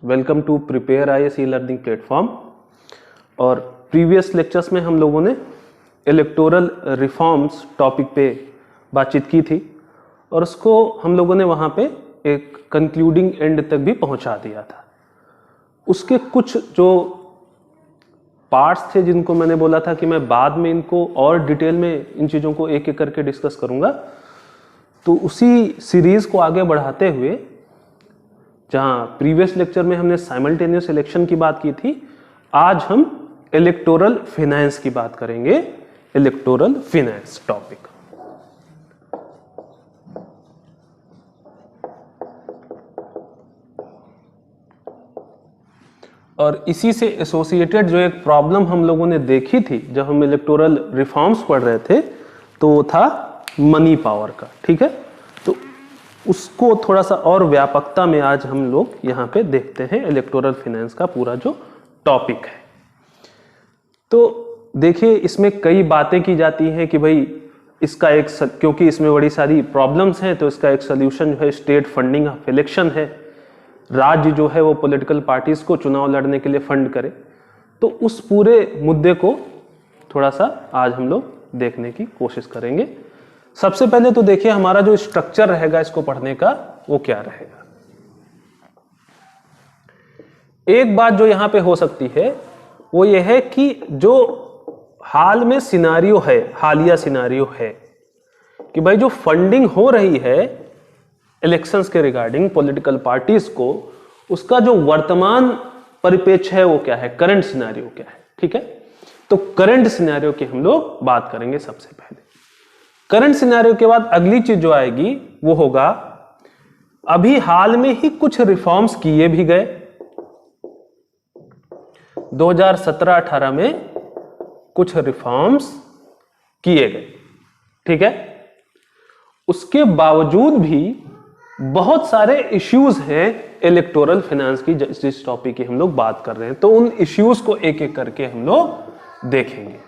Welcome to prepare IAS e learning platform. और previous lectures में हम लोगों ने इलेक्टोरल रिफॉर्म्स टॉपिक पे बातचीत की थी और उसको हम लोगों ने वहाँ पे एक कंक्लूडिंग एंड तक भी पहुँचा दिया था। उसके कुछ जो पार्ट्स थे जिनको मैंने बोला था कि मैं बाद में इनको और डिटेल में इन चीज़ों को एक एक करके डिस्कस करूँगा, तो उसी सीरीज़ को आगे बढ़ाते हुए जहाँ प्रीवियस लेक्चर में हमने साइमल्टेनियस इलेक्शन की बात की थी, आज हम इलेक्टोरल फिनांस की बात करेंगे। इलेक्टोरल फिनांस टॉपिक और इसी से एसोसिएटेड जो एक प्रॉब्लम हम लोगों ने देखी थी जब हम इलेक्टोरल रिफॉर्म्स पढ़ रहे थे, तो वो था मनी पावर का। ठीक है, तो उसको थोड़ा सा और व्यापकता में आज हम लोग यहाँ पे देखते हैं इलेक्टोरल फिनांस का पूरा जो टॉपिक है। तो देखिए, इसमें कई बातें की जाती हैं कि भाई इसका एक क्योंकि इसमें बड़ी सारी प्रॉब्लम्स हैं, तो इसका एक सोल्यूशन जो है स्टेट फंडिंग ऑफ इलेक्शन है। राज्य जो है वो पॉलिटिकल पार्टीज को चुनाव लड़ने के लिए फंड करे। तो उस पूरे मुद्दे को थोड़ा सा आज हम लोग देखने की कोशिश करेंगे। सबसे पहले तो देखिए हमारा जो स्ट्रक्चर रहेगा इसको पढ़ने का वो क्या रहेगा। एक बात जो यहां पे हो सकती है वो ये है कि जो हाल में सिनारियो है, हालिया सिनारियो है कि भाई जो फंडिंग हो रही है इलेक्शंस के रिगार्डिंग पॉलिटिकल पार्टीज को, उसका जो वर्तमान परिप्रेक्ष्य है वो क्या है, करंट सिनारियो क्या है। ठीक है, तो करंट सिनारियो की हम लोग बात करेंगे सबसे पहले। करंट सिनेरियो के बाद अगली चीज जो आएगी वो होगा, अभी हाल में ही कुछ रिफॉर्म्स किए भी गए 2017-18 में कुछ रिफॉर्म्स किए गए। ठीक है, उसके बावजूद भी बहुत सारे इश्यूज हैं इलेक्टोरल फाइनेंस की, जिस टॉपिक की हम लोग बात कर रहे हैं। तो उन इश्यूज को एक एक करके हम लोग देखेंगे,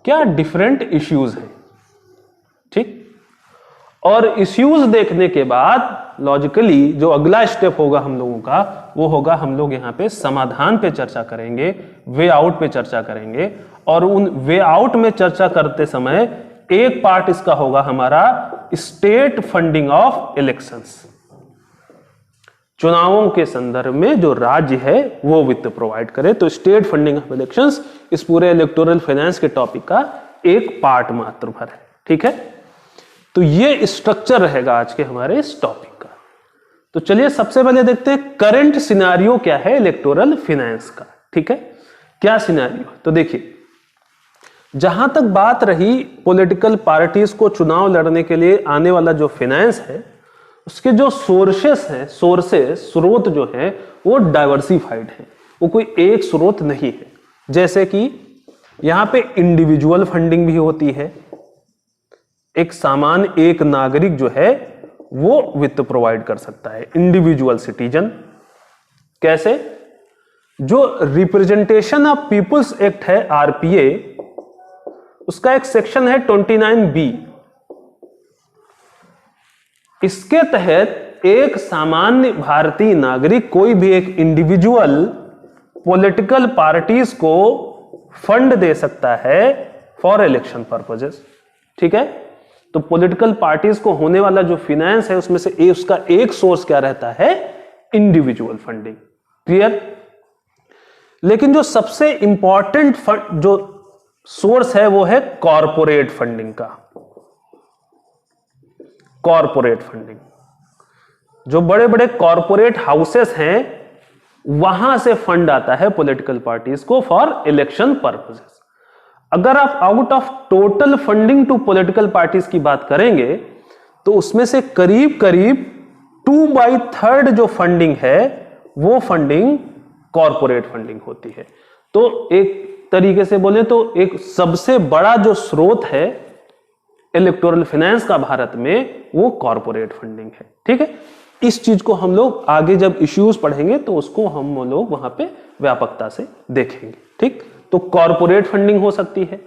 क्या डिफरेंट इश्यूज हैं। ठीक, और इश्यूज देखने के बाद लॉजिकली जो अगला स्टेप होगा हम लोगों का वो होगा, हम लोग यहां पे समाधान पे चर्चा करेंगे, वे आउट पे चर्चा करेंगे। और उन वे आउट में चर्चा करते समय एक पार्ट इसका होगा हमारा स्टेट फंडिंग ऑफ इलेक्शंस। चुनावों के संदर्भ में जो राज्य है वो वित्त प्रोवाइड करे। तो स्टेट फंडिंग ऑफ इलेक्शंस इस पूरे इलेक्टोरल फाइनेंस के टॉपिक का एक पार्ट मात्र भर है। ठीक है, तो ये स्ट्रक्चर रहेगा आज के हमारे इस टॉपिक का। तो चलिए सबसे पहले देखते हैं करंट सिनेरियो क्या है इलेक्टोरल फाइनेंस का। ठीक है, क्या सिनेरियो, तो देखिए जहां तक बात रही पॉलिटिकल पार्टीज को चुनाव लड़ने के लिए आने वाला जो फाइनेंस है, उसके जो स्रोत जो है वो डाइवर्सिफाइड है, वो कोई एक स्रोत नहीं है। जैसे कि यहां पे इंडिविजुअल फंडिंग भी होती है, एक सामान्य एक नागरिक जो है वो वित्त प्रोवाइड कर सकता है, इंडिविजुअल सिटीजन। कैसे, जो रिप्रेजेंटेशन ऑफ पीपुल्स एक्ट है आरपीए, उसका एक सेक्शन है 29B। इसके तहत एक सामान्य भारतीय नागरिक, कोई भी एक इंडिविजुअल पॉलिटिकल पार्टीज को फंड दे सकता है फॉर इलेक्शन पर्पसेस। ठीक है, तो पॉलिटिकल पार्टीज को होने वाला जो फाइनेंस है उसमें से उसका एक सोर्स क्या रहता है, इंडिविजुअल फंडिंग। क्लियर, लेकिन जो सबसे इंपॉर्टेंट फंड जो सोर्स है वो है कॉरपोरेट फंडिंग का। कॉरपोरेट फंडिंग, जो बड़े बड़े कॉरपोरेट हाउसेस हैं वहां से फंड आता है पॉलिटिकल पार्टीज को फॉर इलेक्शन पर्पसेस। अगर आप out of total funding to political parties की बात करेंगे तो उसमें से करीब करीब 2/3 जो फंडिंग है वो फंडिंग कॉरपोरेट फंडिंग होती है। तो एक तरीके से बोले तो एक सबसे बड़ा जो स्रोत है इलेक्टोरल फाइनेंस का भारत में वो कॉरपोरेट फंडिंग है। ठीक है, इस चीज को हम लोग आगे जब इश्यूज पढ़ेंगे तो उसको हम लोग वहां पे व्यापकता से देखेंगे। ठीक, तो कॉरपोरेट फंडिंग हो सकती है।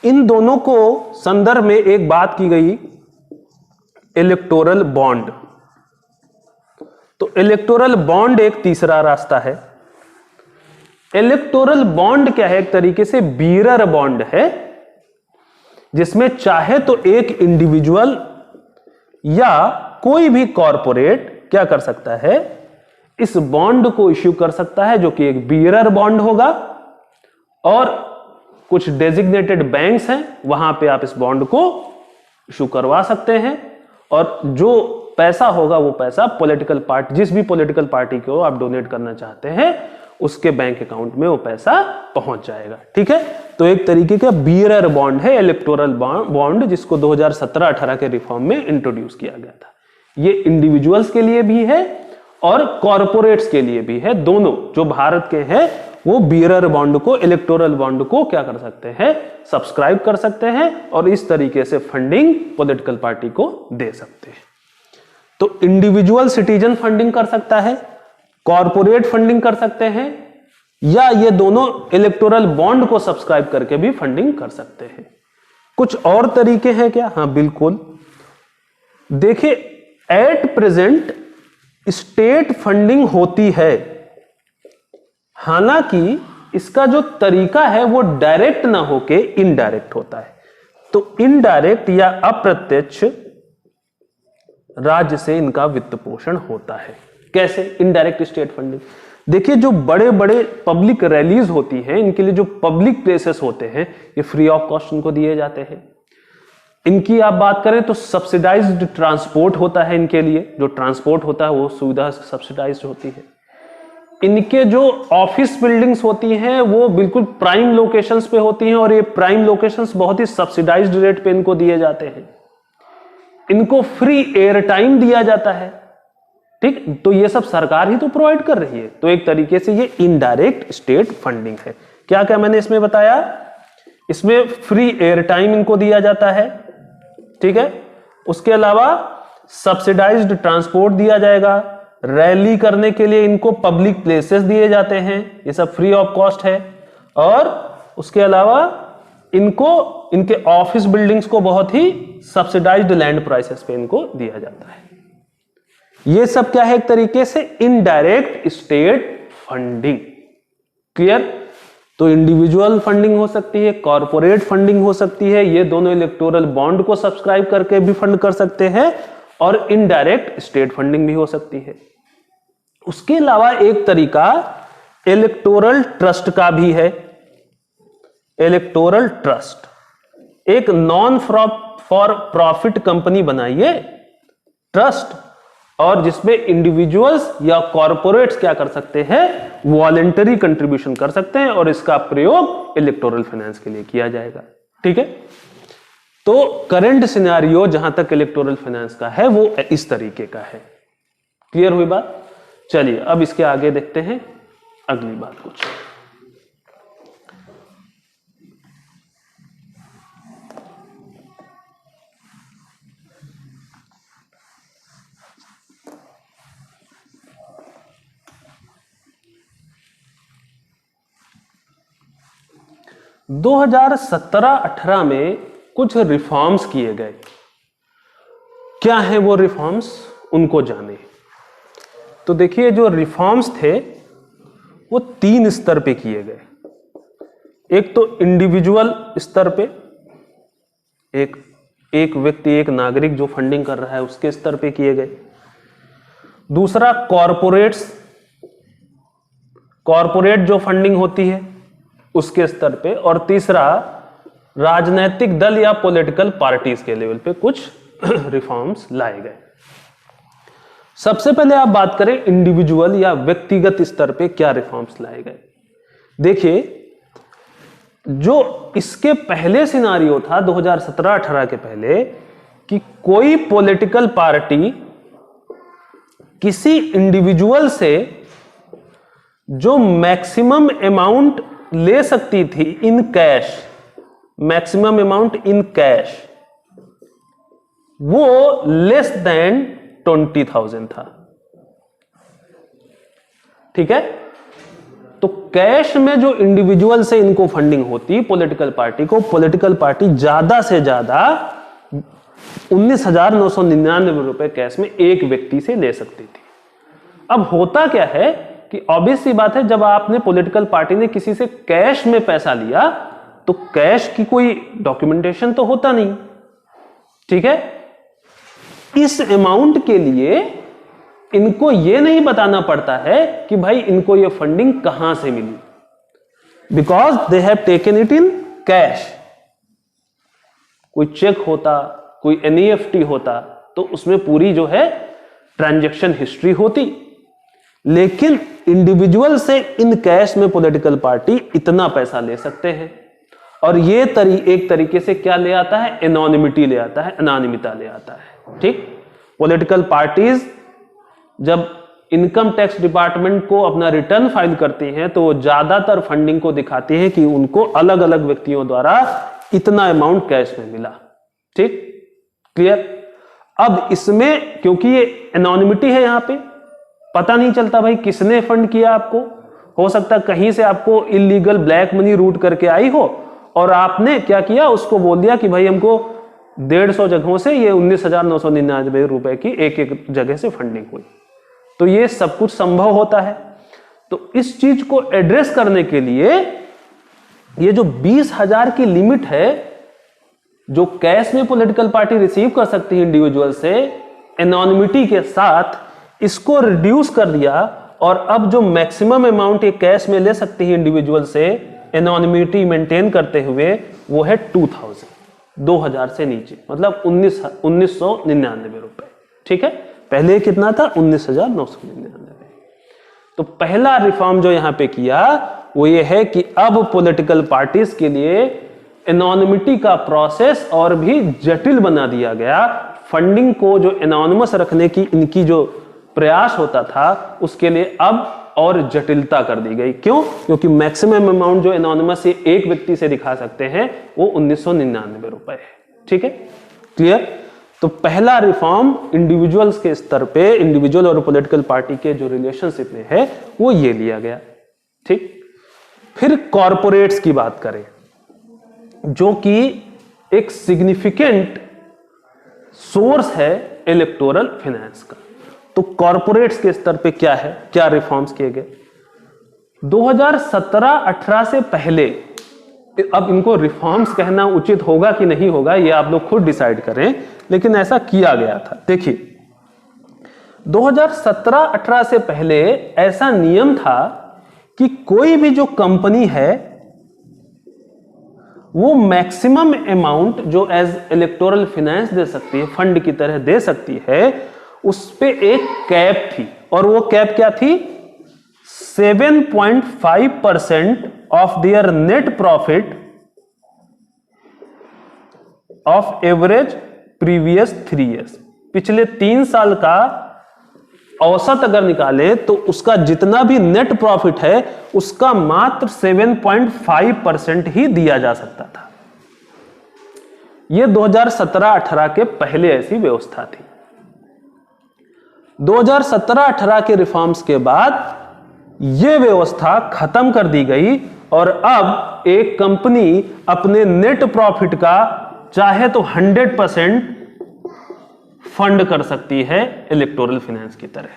इन दोनों को संदर्भ में एक बात की गई, इलेक्टोरल बॉन्ड। तो इलेक्टोरल बॉन्ड एक तीसरा रास्ता है। इलेक्टोरल बॉन्ड क्या है? एक तरीके से बीरर बॉन्ड है, जिसमें चाहे तो एक इंडिविजुअल या कोई भी कॉरपोरेट क्या कर सकता है, इस बॉन्ड को इश्यू कर सकता है, जो कि एक बीरर बॉन्ड होगा। और कुछ डेजिग्नेटेड बैंक्स हैं, वहां पे आप इस बॉन्ड को इश्यू करवा सकते हैं, और जो पैसा होगा वो पैसा पॉलिटिकल पार्टी, जिस भी पॉलिटिकल पार्टी को आप डोनेट करना चाहते हैं, उसके बैंक अकाउंट में वो पैसा पहुंच जाएगा। ठीक है, तो एक तरीके का बीरर बॉन्ड है इलेक्टोरल बॉन्ड, जिसको 2017-18 के रिफॉर्म में इंट्रोड्यूस किया गया था। ये इंडिविजुअल्स के लिए भी है और कॉरपोरेट्स के लिए भी है। दोनों जो भारत के हैं वो बीरर बॉन्ड को, इलेक्टोरल बॉन्ड को क्या कर सकते हैं, सब्सक्राइब कर सकते हैं, और इस तरीके से फंडिंग पॉलिटिकल पार्टी को दे सकते हैं। तो इंडिविजुअल सिटीजन फंडिंग कर सकता है, कॉरपोरेट फंडिंग कर सकते हैं, या ये दोनों इलेक्टोरल बॉन्ड को सब्सक्राइब करके भी फंडिंग कर सकते हैं। कुछ और तरीके हैं क्या? हाँ बिल्कुल। देखिए, एट प्रेजेंट स्टेट फंडिंग होती है, हालांकि इसका जो तरीका है वो डायरेक्ट ना होके इनडायरेक्ट होता है। तो इनडायरेक्ट या अप्रत्यक्ष राज्य से इनका वित्त पोषण होता है। कैसे इनडायरेक्ट स्टेट फंडिंग? देखिए, जो बड़े बड़े पब्लिक रैलीज होती हैं, इनके लिए जो पब्लिक प्लेसेस होते हैं, ये फ्री ऑफ कॉस्ट इनको दिए जाते हैं। इनकी आप बात करें तो सब्सिडाइज्ड ट्रांसपोर्ट होता है इनके लिए, जो ट्रांसपोर्ट होता है वो सुविधा सब्सिडाइज्ड होती है। इनके जो ऑफिस बिल्डिंग्स होती हैं वो बिल्कुल प्राइम लोकेशंस पे होती हैं, और ये प्राइम लोकेशंस बहुत ही सब्सिडाइज्ड रेट पे इनको दिए जाते हैं। इनको फ्री एयर टाइम दिया जाता है। ठीक, तो ये सब सरकार ही तो प्रोवाइड कर रही है। तो एक तरीके से ये इनडायरेक्ट स्टेट फंडिंग है। क्या क्या मैंने इसमें बताया? इसमें फ्री एयर टाइम इनको दिया जाता है, ठीक है। उसके अलावा सब्सिडाइज्ड ट्रांसपोर्ट दिया जाएगा, रैली करने के लिए इनको पब्लिक प्लेसेस दिए जाते हैं, ये सब फ्री ऑफ कॉस्ट है। और उसके अलावा इनको इनके ऑफिस बिल्डिंग्स को बहुत ही सब्सिडाइज्ड लैंड प्राइसेस पे इनको दिया जाता है। ये सब क्या है? एक तरीके से इनडायरेक्ट स्टेट फंडिंग। क्लियर? तो इंडिविजुअल फंडिंग हो सकती है, कॉरपोरेट फंडिंग हो सकती है, ये दोनों इलेक्टोरल बॉन्ड को सब्सक्राइब करके भी फंड कर सकते हैं, और इनडायरेक्ट स्टेट फंडिंग भी हो सकती है। उसके अलावा एक तरीका इलेक्टोरल ट्रस्ट का भी है। इलेक्टोरल ट्रस्ट एक नॉन फॉर प्रॉफिट कंपनी बनाइए, ट्रस्ट, और जिसमें इंडिविजुअल्स या कॉरपोरेट्स क्या कर सकते हैं, वॉलेंटरी कंट्रीब्यूशन कर सकते हैं, और इसका प्रयोग इलेक्टोरल फाइनेंस के लिए किया जाएगा। ठीक है, तो करंट सिनेरियो जहां तक इलेक्टोरल फाइनेंस का है वो इस तरीके का है। क्लियर हुई बात? चलिए अब इसके आगे देखते हैं अगली बात कुछ। दो 2017-18 में कुछ रिफॉर्म्स किए गए। क्या है वो रिफॉर्म्स, उनको जाने। तो देखिए, जो रिफॉर्म्स थे वो 3 स्तर पे किए गए। एक तो इंडिविजुअल स्तर पे, एक व्यक्ति, एक नागरिक जो फंडिंग कर रहा है उसके स्तर पे किए गए। दूसरा कॉरपोरेट जो फंडिंग होती है उसके स्तर पे, और तीसरा राजनीतिक दल या पॉलिटिकल पार्टीज के लेवल पे कुछ रिफॉर्म्स लाए गए। सबसे पहले आप बात करें इंडिविजुअल या व्यक्तिगत स्तर पे क्या रिफॉर्म्स लाए गए। देखिए, जो इसके पहले सिनारियो था 2017-18 के पहले, कि कोई पॉलिटिकल पार्टी किसी इंडिविजुअल से जो मैक्सिमम अमाउंट ले सकती थी in cash, maximum amount in cash, वो लेस देन 20,000 था। ठीक है, तो कैश में जो इंडिविजुअल से इनको फंडिंग होती पॉलिटिकल पार्टी को, पॉलिटिकल पार्टी ज्यादा से ज्यादा 19,999 रुपए कैश में एक व्यक्ति से ले सकती थी। अब होता क्या है कि ऑब्वियस सी बात है, जब आपने पॉलिटिकल पार्टी ने किसी से कैश में पैसा लिया तो कैश की कोई डॉक्यूमेंटेशन तो होता नहीं, ठीक है। इस अमाउंट के लिए इनको यह नहीं बताना पड़ता है कि भाई इनको यह फंडिंग कहां से मिली, because they have taken it in cash. कोई चेक होता, कोई एनईएफटी होता तो उसमें पूरी जो है ट्रांजैक्शन हिस्ट्री होती, लेकिन इंडिविजुअल से इन कैश में पॉलिटिकल पार्टी इतना पैसा ले सकते हैं। और ये एक तरीके से क्या ले आता है, एनोनिमिटी ले आता है, अनानिमिता ले आता है, ठीक। पॉलिटिकल पार्टीज जब इनकम टैक्स डिपार्टमेंट को अपना रिटर्न फाइल करती हैं तो वो ज्यादातर फंडिंग को दिखाती हैं कि उनको अलग अलग व्यक्तियों द्वारा इतना अमाउंट कैश में मिला, ठीक, क्लियर। अब इसमें क्योंकि ये एनोनिमिटी है, यहां पे पता नहीं चलता भाई किसने फंड किया आपको। हो सकता है कहीं से आपको इलीगल ब्लैक मनी रूट करके आई हो और आपने क्या किया, उसको बोल दिया कि भाई हमको 150 जगहों से ये 19,999 रुपए की एक एक जगह से फंडिंग हुई। तो ये सब कुछ संभव होता है। तो इस चीज को एड्रेस करने के लिए ये जो 20,000 की लिमिट है जो कैश में पॉलिटिकल पार्टी रिसीव कर सकती है इंडिविजुअल से एनोनिमिटी के साथ, इसको रिड्यूस कर दिया और अब जो मैक्सिमम अमाउंट ये कैश में ले सकती है इंडिविजुअल से एनोनिमिटी मेंटेन करते हुए वो है 2000 से नीचे, मतलब 1999 रुपए, ठीक है। पहले कितना था, 19,999। तो पहला रिफॉर्म जो यहां पे किया वो ये है कि अब पॉलिटिकल पार्टीज के लिए एनोनिमिटी का प्रोसेस और भी जटिल बना दिया गया। फंडिंग को जो एनोनिमस रखने की इनकी जो प्रयास होता था उसके लिए अब और जटिलता कर दी गई। क्यों? क्योंकि मैक्सिमम अमाउंट जो एनोनिमस ये एक व्यक्ति से दिखा सकते हैं वो 1999 रुपए है, ठीक है, क्लियर। तो पहला रिफॉर्म इंडिविजुअल्स के स्तर पे, इंडिविजुअल और पॉलिटिकल पार्टी के जो रिलेशनशिप में है वो ये लिया गया, ठीक। फिर कॉरपोरेट्स की बात करें जो कि एक सिग्निफिकेंट सोर्स है इलेक्टोरल फाइनेंस का। तो कॉरपोरेट्स के स्तर पे क्या है, क्या रिफॉर्म्स किए गए 2017-18 से पहले। अब इनको रिफॉर्म्स कहना उचित होगा कि नहीं होगा ये आप लोग खुद डिसाइड करें, लेकिन ऐसा किया गया था। देखिए 2017-18 से पहले ऐसा नियम था कि कोई भी जो कंपनी है वो मैक्सिमम अमाउंट जो एज इलेक्टोरल फाइनेंस दे सकती है, फंड की तरह दे सकती है, उस पे एक कैप थी। और वो कैप क्या थी, 7.5% of their net profit of average previous 3 years. पिछले 3 साल का औसत अगर निकालें तो उसका जितना भी नेट प्रॉफिट है उसका मात्र 7.5% ही दिया जा सकता था। यह 2017-18 के पहले ऐसी व्यवस्था थी। 2017-18 के रिफॉर्म्स के बाद यह व्यवस्था खत्म कर दी गई और अब एक कंपनी अपने नेट प्रॉफिट का चाहे तो 100% फंड कर सकती है इलेक्टोरल फाइनेंस की तरह।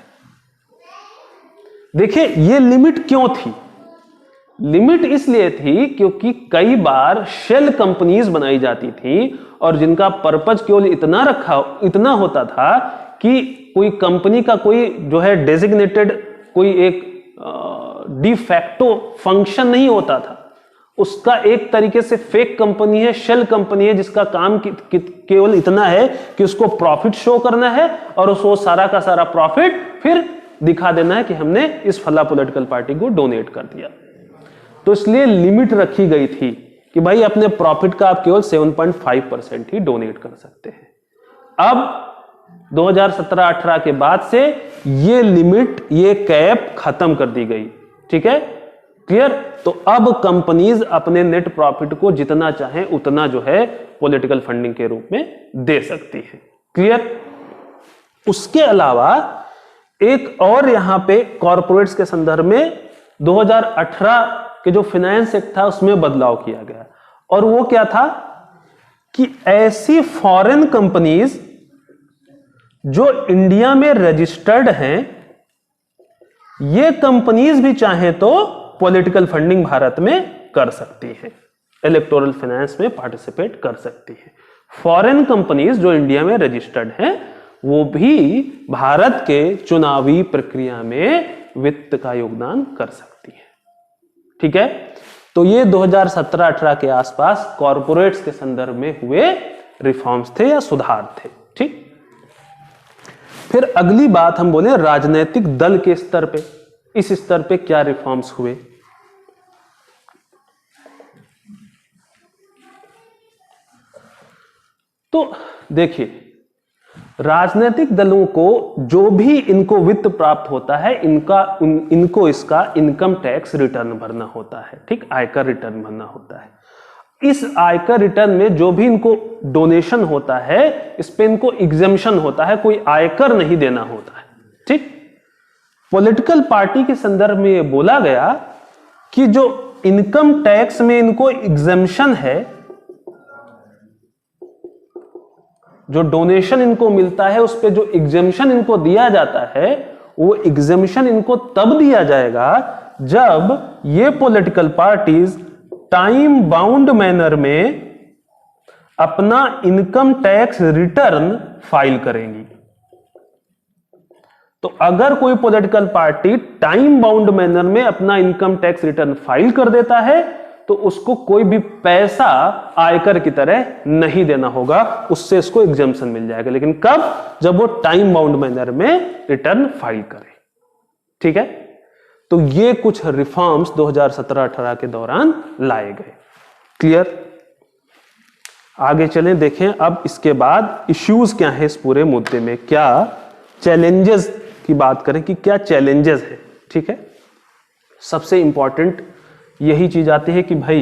देखिए यह लिमिट क्यों थी, लिमिट इसलिए थी क्योंकि कई बार शेल कंपनीज बनाई जाती थी और जिनका पर्पज केवल इतना होता था कि कोई कंपनी का कोई जो है डेजिग्नेटेड कोई एक डिफैक्टो फंक्शन नहीं होता था, उसका एक तरीके से फेक कंपनी है, शेल कंपनी है जिसका काम केवल इतना है कि उसको प्रॉफिट शो करना है और उसको सारा का सारा प्रॉफिट फिर दिखा देना है कि हमने इस फला पॉलिटिकल पार्टी को डोनेट कर दिया। तो इसलिए लिमिट रखी गई थी कि भाई अपने प्रॉफिट का आप केवल 7.5% ही डोनेट कर सकते हैं। अब 2017-18 के बाद से ये लिमिट, ये कैप खत्म कर दी गई, ठीक है, क्लियर। तो अब कंपनीज अपने नेट प्रॉफिट को जितना चाहें उतना जो है पॉलिटिकल फंडिंग के रूप में दे सकती है, क्लियर। उसके अलावा एक और यहां पे कॉरपोरेट्स के संदर्भ में 2018 के जो फाइनेंस एक्ट था उसमें बदलाव किया गया और वो क्या था कि ऐसी फॉरेन कंपनीज जो इंडिया में रजिस्टर्ड हैं ये कंपनीज भी चाहे तो पॉलिटिकल फंडिंग भारत में कर सकती है, इलेक्टोरल फाइनेंस में पार्टिसिपेट कर सकती है। फॉरेन कंपनीज जो इंडिया में रजिस्टर्ड हैं वो भी भारत के चुनावी प्रक्रिया में वित्त का योगदान कर सकती है। ठीक है, तो ये 2017-18 के आसपास कॉरपोरेट्स के संदर्भ में हुए रिफॉर्म्स थे या सुधार थे। ठीक, फिर अगली बात हम बोले राजनीतिक दल के स्तर पे, इस स्तर पे क्या रिफॉर्म्स हुए। तो देखिए, राजनीतिक दलों को जो भी इनको वित्त प्राप्त होता है इनको इसका इनकम टैक्स रिटर्न भरना होता है। ठीक, आयकर रिटर्न भरना होता है। इस आयकर रिटर्न में जो भी इनको डोनेशन होता है इस पे इनको एग्जेम्पशन होता है, कोई आयकर नहीं देना होता है। ठीक, पॉलिटिकल पार्टी के संदर्भ में यह बोला गया कि जो इनकम टैक्स में इनको एग्जेम्पशन है, जो डोनेशन इनको मिलता है उस पे जो एग्जेम्पशन इनको दिया जाता है, वो एग्जेम्पशन इनको तब दिया जाएगा जब ये political parties time bound manner में अपना इनकम टैक्स रिटर्न फाइल करेंगी। तो अगर कोई political party time bound manner में अपना इनकम टैक्स रिटर्न फाइल कर देता है तो उसको कोई भी पैसा आयकर की तरह नहीं देना होगा, उससे इसको एग्जेम्पशन मिल जाएगा। लेकिन कब? जब वो टाइम बाउंड मैनर में रिटर्न फाइल करे। ठीक है, तो ये कुछ रिफॉर्म्स 2017-18 के दौरान लाए गए। क्लियर? आगे चलें, देखें अब इसके बाद इश्यूज क्या है इस पूरे मुद्दे में, क्या चैलेंजेस की बात करें कि क्या चैलेंजेस है। ठीक है, सबसे इंपॉर्टेंट यही चीज आती है कि भाई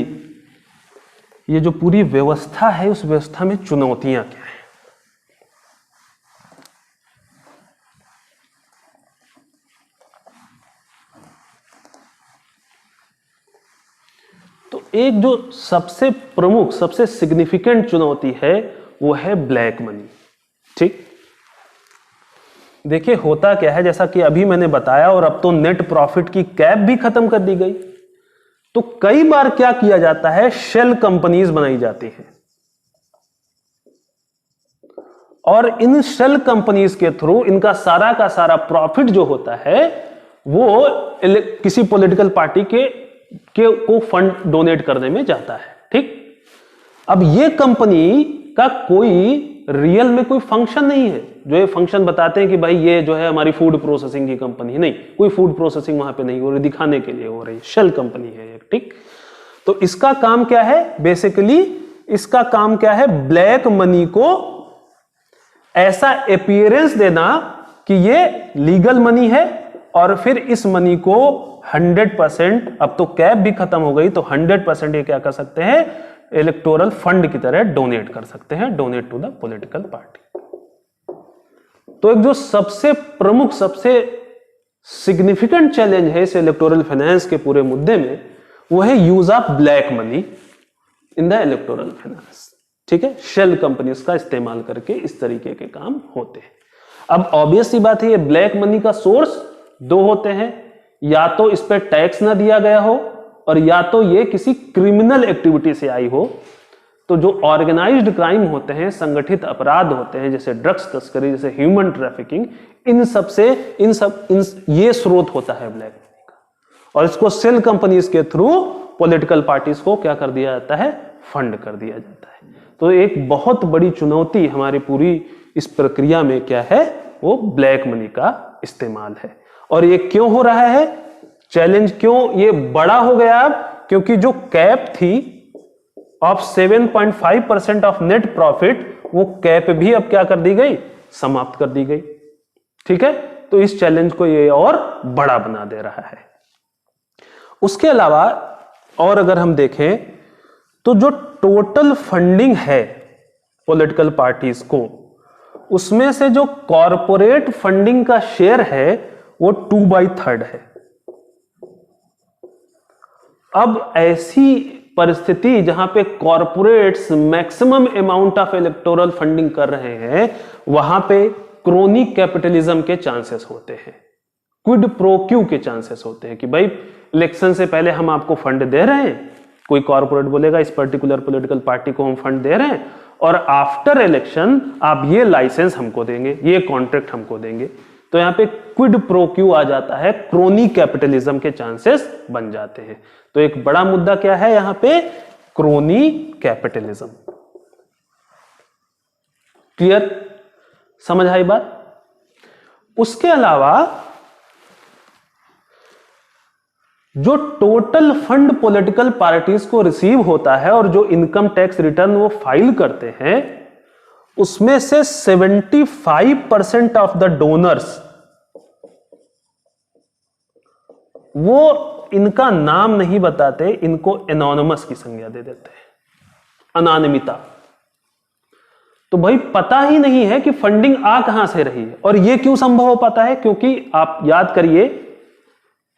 ये जो पूरी व्यवस्था है उस व्यवस्था में चुनौतियां क्या है। तो एक जो सबसे प्रमुख सबसे सिग्निफिकेंट चुनौती है वो है ब्लैक मनी। ठीक, देखिए होता क्या है, जैसा कि अभी मैंने बताया, और अब तो नेट प्रॉफिट की कैप भी खत्म कर दी गई। तो कई बार क्या किया जाता है, शेल कंपनीज बनाई जाती हैं और इन शेल कंपनीज के थ्रू इनका सारा का सारा प्रॉफिट जो होता है वो किसी पॉलिटिकल पार्टी को फंड डोनेट करने में जाता है। ठीक, अब ये कंपनी का कोई रियल में कोई फंक्शन नहीं है। जो ये फंक्शन बताते हैं कि भाई ये जो है हमारी फूड प्रोसेसिंग की कंपनी है, नहीं, कोई फूड प्रोसेसिंग वहां पे नहीं हो रही, दिखाने के लिए हो रही, शेल कंपनी है एक। ठीक, तो इसका काम क्या है, बेसिकली इसका काम क्या है, ब्लैक मनी को ऐसा अपीयरेंस देना कि ये लीगल मनी है और फिर इस मनी को 100%, अब तो कैप भी खत्म हो गई, तो 100% ये क्या कर सकते हैं, इलेक्टोरल फंड की तरह डोनेट कर सकते हैं, donate to the political party. तो एक जो सबसे प्रमुख सबसे सिग्निफिकेंट चैलेंज है इस इलेक्टोरल फाइनेंस के पूरे मुद्दे में वो है use of black money in the electoral finance. ठीक है, शेल कंपनीज का इस्तेमाल करके इस तरीके के काम होते हैं। अब ऑब्वियस सी बात है, ये ब्लैक मनी का सोर्स दो होते हैं, या तो इस पर टैक्स ना दिया गया हो और या तो ये किसी क्रिमिनल एक्टिविटी से आई हो। तो जो ऑर्गेनाइज्ड क्राइम होते हैं, संगठित अपराध होते हैं, जैसे ड्रग्स तस्करी, जैसे ह्यूमन ट्रैफिकिंग, इन ये स्रोत होता है ब्लैक मनी का, और इसको सेल कंपनीज के थ्रू पॉलिटिकल पार्टीज को क्या कर दिया जाता है, फंड कर दिया जाता है। तो एक बहुत बड़ी चुनौती हमारी पूरी इस प्रक्रिया में क्या है, वो ब्लैक मनी का इस्तेमाल है। और ये क्यों हो रहा है, चैलेंज क्यों ये बड़ा हो गया अब, क्योंकि जो कैप थी ऑफ 7.5% ऑफ नेट प्रॉफिट, वो कैप भी अब क्या कर दी गई, समाप्त कर दी गई। ठीक है, तो इस चैलेंज को ये और बड़ा बना दे रहा है। उसके अलावा और अगर हम देखें तो जो टोटल फंडिंग है पॉलिटिकल पार्टीज को, उसमें से जो कॉरपोरेट फंडिंग का शेयर है वो 2/3 है। अब ऐसी परिस्थिति जहां पे corporates maximum amount of electoral funding कर रहे हैं, वहां पे क्रोनिक कैपिटलिज्म के चांसेस होते हैं। क्विड प्रो क्यू के चांसेस होते हैं कि भाई इलेक्शन से पहले हम आपको फंड दे रहे हैं, कोई कॉर्पोरेट बोलेगा इस पर्टिकुलर पॉलिटिकल पार्टी को हम फंड दे रहे हैं, और आफ्टर इलेक्शन आप ये लाइसेंस हमको देंगे, ये कॉन्ट्रैक्ट हमको देंगे। तो यहां पे क्विड प्रो क्यू आ जाता है, क्रोनी कैपिटलिज्म के चांसेस बन जाते हैं। तो एक बड़ा मुद्दा क्या है यहां पे, क्रोनी कैपिटलिज्म। क्लियर, समझ आई बात। उसके अलावा जो टोटल फंड पॉलिटिकल पार्टीज को रिसीव होता है और जो इनकम टैक्स रिटर्न वो फाइल करते हैं, उसमें से 75% ऑफ द डोनर्स वो इनका नाम नहीं बताते, इनको एनोनिमस की संज्ञा दे देते हैं, अनानिमिता। तो भाई पता ही नहीं है कि फंडिंग आ कहां से रही है। और यह क्यों संभव हो पाता है, क्योंकि आप याद करिए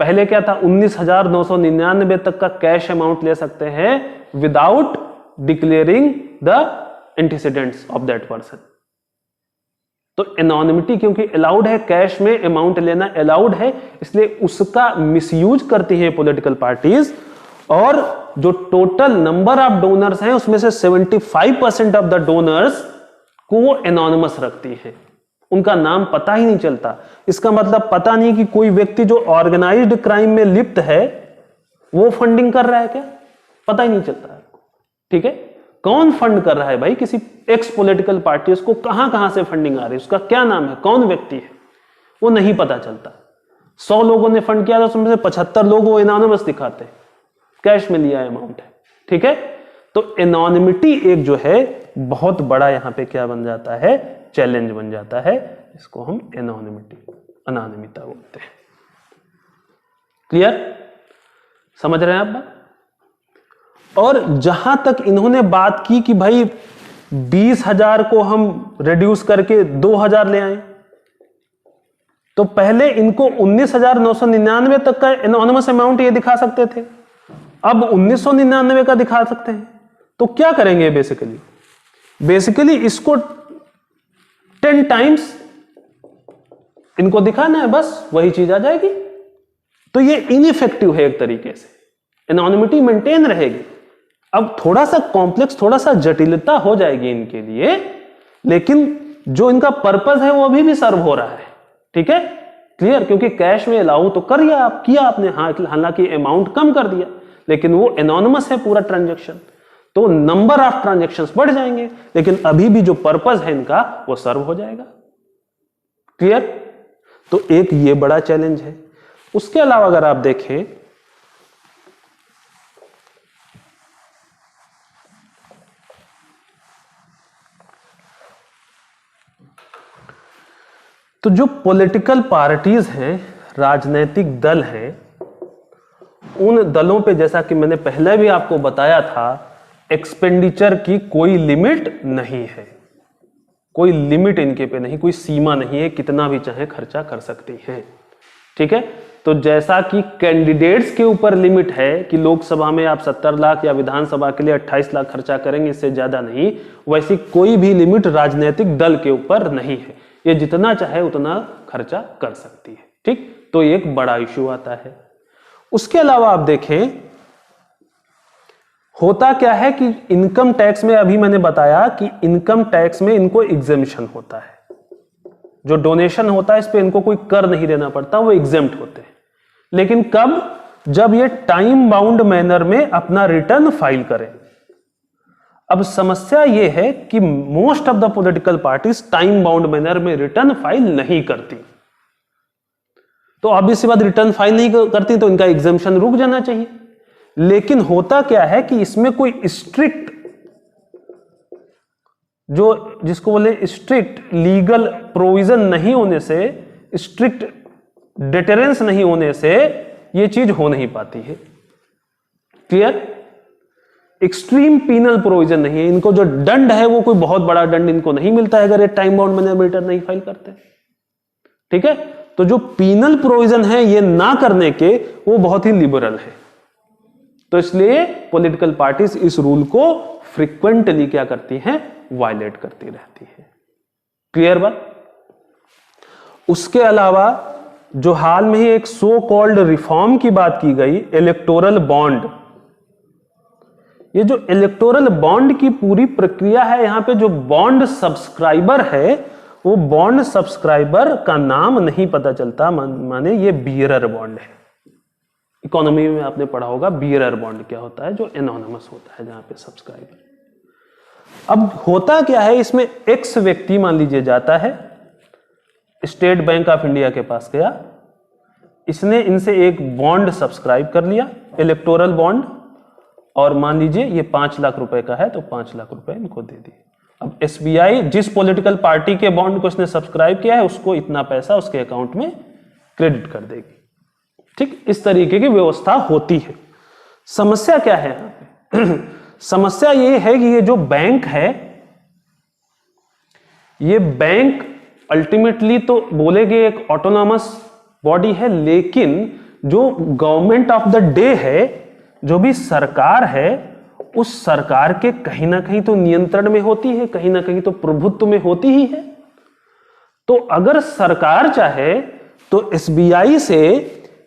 पहले क्या था, 19,999 तक का कैश अमाउंट ले सकते हैं without declaring the antecedents of that person. तो एनोनिमिटी क्योंकि अलाउड है, कैश में अमाउंट लेना अलाउड है, इसलिए उसका मिसयूज करती है पॉलिटिकल पार्टीज। और जो टोटल नंबर ऑफ डोनर्स हैं उसमें से 75% ऑफ द डोनर्स को वो एनोनिमस रखती है, उनका नाम पता ही नहीं चलता। इसका मतलब पता नहीं कि कोई व्यक्ति जो ऑर्गेनाइज्ड क्राइम में लिप्त है वो फंडिंग कर रहा है क्या, पता ही नहीं चलता है। ठीक है, कौन फंड कर रहा है भाई, किसी एक्स पॉलिटिकल पार्टी, उसको कहां कहां से फंडिंग आ रही है, उसका क्या नाम है, कौन व्यक्ति है, वो नहीं पता चलता। 100 लोगों ने फंड किया था, उसमें से 75 लोग वो एनोनिमस दिखाते हैं, कैश में लिया अमाउंट है। ठीक है, तो एनोनिमिटी एक जो है बहुत बड़ा यहां पे क्या बन जाता है, चैलेंज बन जाता है। इसको हम एनोनिमिटी, अनानिमिता बोलते हैं। क्लियर, समझ रहे हैं आप बात। और जहां तक इन्होंने बात की कि भाई 20,000 को हम रिड्यूस करके 2,000 ले आए, तो पहले इनको 19,999 तक का एनोनिमस अमाउंट ये दिखा सकते थे, अब 1999 का दिखा सकते हैं। तो क्या करेंगे, बेसिकली इसको 10 टाइम्स इनको दिखाना है, बस वही चीज आ जाएगी। तो ये इनइफेक्टिव है एक तरीके से, एनोनिमिटी मेंटेन रहेगी। अब थोड़ा सा कॉम्प्लेक्स, थोड़ा सा जटिलता हो जाएगी इनके लिए, लेकिन जो इनका पर्पस है वो अभी भी सर्व हो रहा है। ठीक है, क्लियर, क्योंकि कैश में अलाउ तो कर किया आपने, हालांकि अमाउंट कम कर दिया, लेकिन वो एनोनिमस है पूरा ट्रांजैक्शन, तो नंबर ऑफ ट्रांजैक्शंस बढ़ जाएंगे, लेकिन अभी भी जो पर्पस है इनका वो सर्व हो जाएगा। क्लियर, तो एक ये बड़ा चैलेंज है। उसके अलावा अगर आप देखें तो जो पॉलिटिकल पार्टीज हैं, राजनीतिक दल हैं, उन दलों पे जैसा कि मैंने पहले भी आपको बताया था, एक्सपेंडिचर की कोई लिमिट नहीं है, कोई लिमिट इनके पे नहीं, कोई सीमा नहीं है, कितना भी चाहे खर्चा कर सकती हैं। ठीक है, तो जैसा कि कैंडिडेट्स के ऊपर लिमिट है कि लोकसभा में आप 70 लाख या विधानसभा के लिए 28 लाख खर्चा करेंगे, इससे ज्यादा नहीं, वैसी कोई भी लिमिट राजनीतिक दल के ऊपर नहीं है, ये जितना चाहे उतना खर्चा कर सकती है। ठीक, तो एक बड़ा इश्यू आता है। उसके अलावा आप देखें होता क्या है कि इनकम टैक्स में, अभी मैंने बताया कि इनकम टैक्स में इनको एग्जेम्पशन होता है, जो डोनेशन होता है इस पे इनको कोई कर नहीं देना पड़ता, वो एग्जेम्प्ट होते हैं। लेकिन कब, जब ये टाइम बाउंड मैनर में अपना रिटर्न फाइल करें। अब समस्या ये है कि most of the political parties time bound manner में रिटर्न फाइल नहीं करती, तो ऑब्वियस सी बात, रिटर्न फाइल नहीं करती तो इनका एग्जेम्पशन रुक जाना चाहिए। लेकिन होता क्या है कि इसमें कोई स्ट्रिक्ट, जो जिसको बोले स्ट्रिक्ट लीगल प्रोविजन नहीं होने से, स्ट्रिक्ट डिटरेंस नहीं होने से यह चीज हो नहीं पाती है। क्लियर, एक्सट्रीम पीनल प्रोविजन नहीं है, इनको जो दंड है वो कोई बहुत बड़ा दंड इनको नहीं मिलता है अगर ये टाइम बाउंड मैनर में रिटर्न नहीं फाइल करते। ठीक है, तो जो पीनल प्रोविजन है ये ना करने के, वो बहुत ही लिबरल है। तो इसलिए पॉलिटिकल पार्टीज इस रूल को फ्रीक्वेंटली क्या करती हैं, वायलेट करती रहती है। क्लियर बात। उसके अलावा जो हाल में ही एक सो कॉल्ड रिफॉर्म की बात की गई, इलेक्टोरल बॉन्ड, ये जो इलेक्टोरल बॉन्ड की पूरी प्रक्रिया है, यहां पे जो बॉन्ड सब्सक्राइबर है वो बॉन्ड सब्सक्राइबर का नाम नहीं पता चलता, माने ये बियरर बॉन्ड है। इकोनॉमी में आपने पढ़ा होगा बियरर बॉन्ड क्या होता है, जो एनोनिमस होता है, जहां पे सब्सक्राइबर। अब होता क्या है इसमें, एक्स व्यक्ति मान लीजिए जाता है स्टेट बैंक ऑफ इंडिया के पास गया, इसने इनसे एक बॉन्ड सब्सक्राइब कर लिया, इलेक्टोरल बॉन्ड, और मान लीजिए ये 5 लाख रुपए का है तो 5 लाख रुपए इनको दे दिए। अब एसबीआई जिस पॉलिटिकल पार्टी के बॉन्ड को इसने सब्सक्राइब किया है उसको इतना पैसा उसके अकाउंट में क्रेडिट कर देगी। ठीक, इस तरीके की व्यवस्था होती है। समस्या क्या है यहां पे? समस्या ये है कि ये जो बैंक है, ये बैंक अल्टीमेटली तो बोलेगे एक ऑटोनॉमस बॉडी है, लेकिन जो गवर्नमेंट ऑफ द डे है, जो भी सरकार है, उस सरकार के कहीं ना कहीं तो नियंत्रण में होती है, कहीं ना कहीं तो प्रभुत्व में होती ही है। तो अगर सरकार चाहे तो एसबीआई से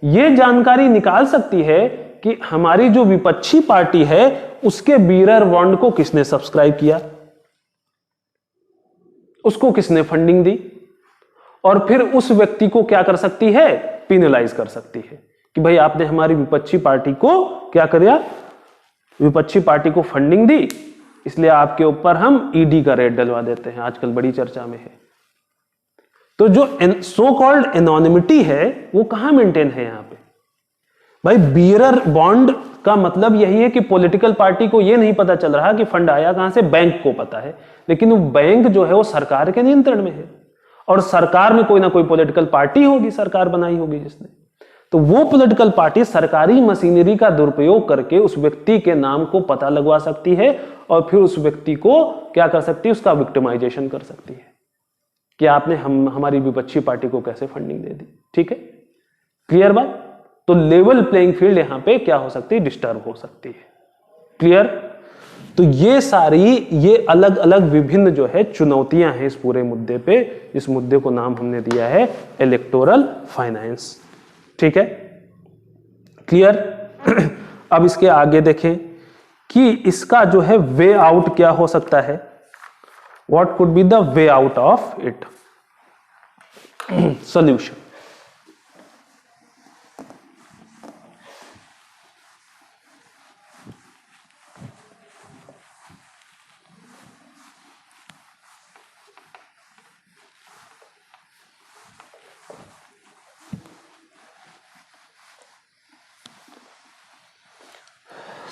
यह जानकारी निकाल सकती है कि हमारी जो विपक्षी पार्टी है उसके बियरर बॉन्ड को किसने सब्सक्राइब किया, उसको किसने फंडिंग दी, और फिर उस व्यक्ति को क्या कर सकती है, पिनलाइज कर सकती है कि भाई आपने हमारी विपक्षी पार्टी को क्या किया, विपक्षी पार्टी को फंडिंग दी, इसलिए आपके ऊपर हम ईडी का रेड डलवा देते हैं, आजकल बड़ी चर्चा में है। तो जो सो कॉल्ड एनोनिमिटी है वो कहां मेंटेन है यहां पे? भाई बियरर बॉन्ड का मतलब यही है कि पॉलिटिकल पार्टी को यह नहीं पता चल रहा कि फंड आया कहां से, बैंक को पता है, लेकिन वो बैंक जो है वो सरकार के नियंत्रण में है, और सरकार में कोई ना कोई पॉलिटिकल पार्टी होगी, सरकार बनाई होगी जिसने, तो वो पॉलिटिकल पार्टी सरकारी मशीनरी का दुरुपयोग करके उस व्यक्ति के नाम को पता लगवा सकती है और फिर उस व्यक्ति को क्या कर सकती है, उसका विक्टिमाइजेशन कर सकती है कि आपने हमारी विपक्षी पार्टी को कैसे फंडिंग दे दी। ठीक है, क्लियर बात? तो लेवल प्लेइंग फील्ड यहां पे क्या हो सकती है, डिस्टर्ब हो सकती है। क्लियर? तो ये सारी ये अलग अलग विभिन्न जो है चुनौतियां हैं इस पूरे मुद्दे पे। इस मुद्दे को नाम हमने दिया है इलेक्टोरल फाइनेंस। ठीक है, क्लियर? अब इसके आगे देखें कि इसका जो है वे आउट क्या हो सकता है, what could be the way out of it, solution.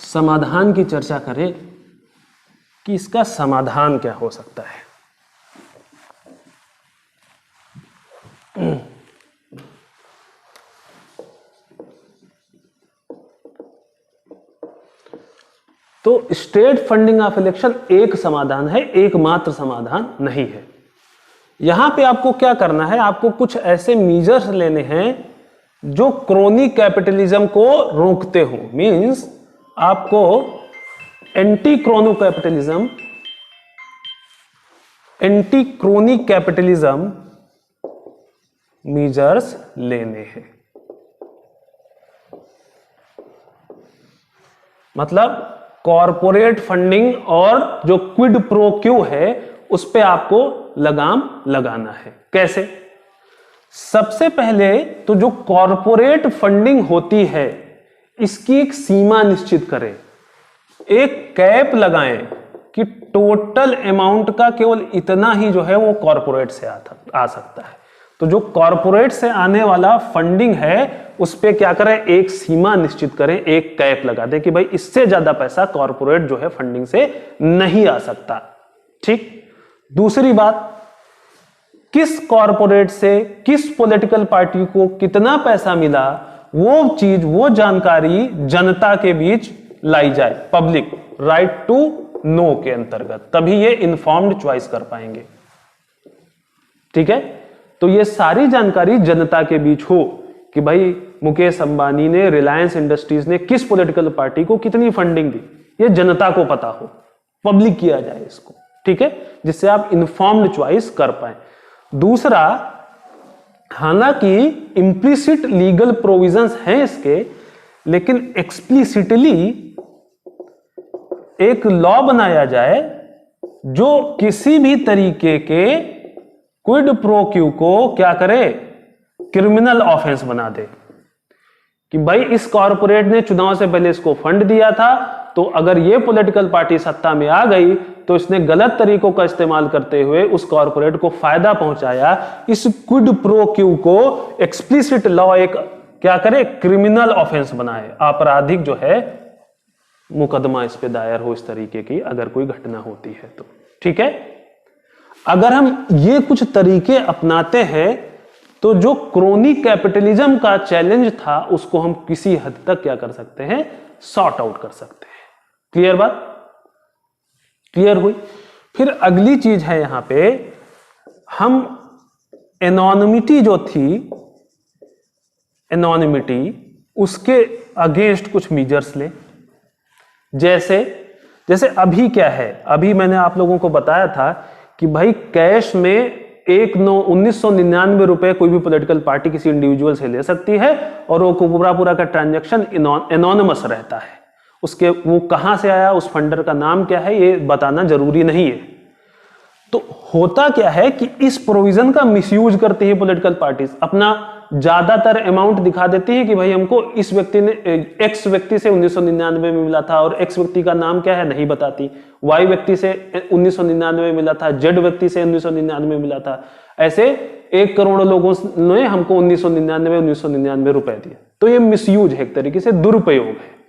समाधान की चर्चा करें कि इसका समाधान क्या हो सकता है। तो स्टेट फंडिंग ऑफ इलेक्शन एक समाधान है, एकमात्र समाधान नहीं है। यहां पे आपको क्या करना है, आपको कुछ ऐसे मीजर्स लेने हैं जो क्रोनी कैपिटलिज्म को रोकते हो। मींस आपको anti crony capitalism, anti crony capitalism measures लेने हैं। मतलब कॉरपोरेट फंडिंग और जो क्विड प्रो क्यू है उस पे आपको लगाम लगाना है। कैसे? सबसे पहले तो जो कॉरपोरेट फंडिंग होती है इसकी एक सीमा निश्चित करें, एक कैप लगाएं कि टोटल अमाउंट का केवल इतना ही जो है वो कॉरपोरेट से आ सकता है। तो जो कॉरपोरेट से आने वाला फंडिंग है उस पे क्या करें, एक सीमा निश्चित करें, एक कैप लगा दें कि भाई इससे ज्यादा पैसा कॉरपोरेट जो है फंडिंग से नहीं आ सकता। ठीक। दूसरी बात, किस कॉरपोरेट से किस पॉलिटिकल पार्टी को कितना पैसा मिला वो चीज, वो जानकारी जनता के बीच लाई जाए, पब्लिक राइट टू नो के अंतर्गत, तभी ये इन्फॉर्म्ड चॉइस कर पाएंगे। ठीक है, तो ये सारी जानकारी जनता के बीच हो कि भाई मुकेश अंबानी ने, रिलायंस इंडस्ट्रीज ने किस पॉलिटिकल पार्टी को कितनी फंडिंग दी, ये जनता को पता हो, पब्लिक किया जाए इसको। ठीक है, जिससे आप इन्फॉर्म्ड चॉइस कर पाए। दूसरा, हालांकि इम्प्लिसिट लीगल प्रोविजंस हैं इसके, लेकिन एक्सप्लिसिटली एक लॉ बनाया जाए जो किसी भी तरीके के क्विड प्रो क्यू को क्या करे, क्रिमिनल ऑफेंस बना दे कि भाई इस कॉरपोरेट ने चुनाव से पहले इसको फंड दिया था, तो अगर ये पॉलिटिकल पार्टी सत्ता में आ गई तो इसने गलत तरीकों का इस्तेमाल करते हुए उस कॉरपोरेट को फायदा पहुंचाया। इस क्विड प्रो क्यू को एक्सप्लिसिट लॉ एक क्या करे, क्रिमिनल ऑफेंस बनाए, आपराधिक जो है मुकदमा इस पे दायर हो इस तरीके की अगर कोई घटना होती है तो। ठीक है, अगर हम ये कुछ तरीके अपनाते हैं तो जो क्रोनी कैपिटलिज्म का चैलेंज था उसको हम किसी हद तक क्या कर सकते हैं, सॉर्ट आउट कर सकते हैं। क्लियर बात, क्लियर हुई। फिर अगली चीज है यहां पे, हम एनोनिमिटी जो थी, एनोनिमिटी उसके अगेंस्ट कुछ मेजर्स ले। जैसे अभी क्या है, अभी मैंने आप लोगों को बताया था कि भाई कैश में 1999 रुपए कोई भी पॉलिटिकल पार्टी किसी इंडिविजुअल से ले सकती है और वो पूरा का ट्रांजैक्शन एनोनिमस रहता है। उसके वो कहां से आया, उस फंडर का नाम क्या है, ये बताना जरूरी नहीं है। तो होता क्या है कि इस प्रोविजन का मिसयूज करती है पॉलिटिकल पार्टीज, अपना ज्यादातर अमाउंट दिखा देती है कि भाई हमको इस व्यक्ति ने एक्स व्यक्ति से 1999 में मिला था और एक्स व्यक्ति का नाम क्या है नहीं बताती, वाई व्यक्ति से 1999 में मिला था, जेड व्यक्ति से 1999 में मिला था। ऐसे 1 करोड़ लोगों ने हमको 1999 रुपए दिए। तो ये मिसयूज है, एक तरीके से दुरुपयोग है।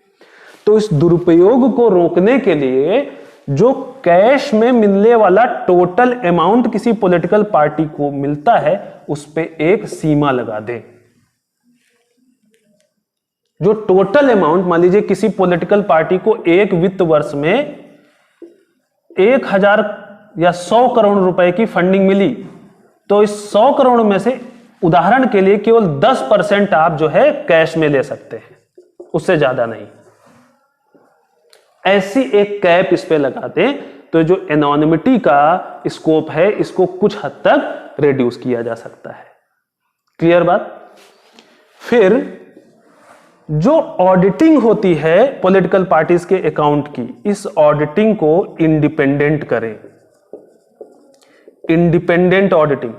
तो इस दुरुपयोग को रोकने के लिए जो कैश में मिलने वाला टोटल अमाउंट किसी पॉलिटिकल पार्टी को मिलता है उस पे एक सीमा लगा दे। जो टोटल अमाउंट, मान लीजिए किसी पॉलिटिकल पार्टी को एक वित्त वर्ष में 1000 या 100 करोड़ रुपए की फंडिंग मिली, तो इस 100 करोड़ में से उदाहरण के लिए केवल 10% आप जो है कैश में ले सकते हैं, उससे ज्यादा नहीं। ऐसी एक कैप इस पे लगा दें तो जो एनोनिमिटी का स्कोप है इसको कुछ हद तक रिड्यूस किया जा सकता है। क्लियर बात। फिर जो ऑडिटिंग होती है पॉलिटिकल पार्टीज के अकाउंट की, इस ऑडिटिंग को इंडिपेंडेंट करें। इंडिपेंडेंट ऑडिटिंग,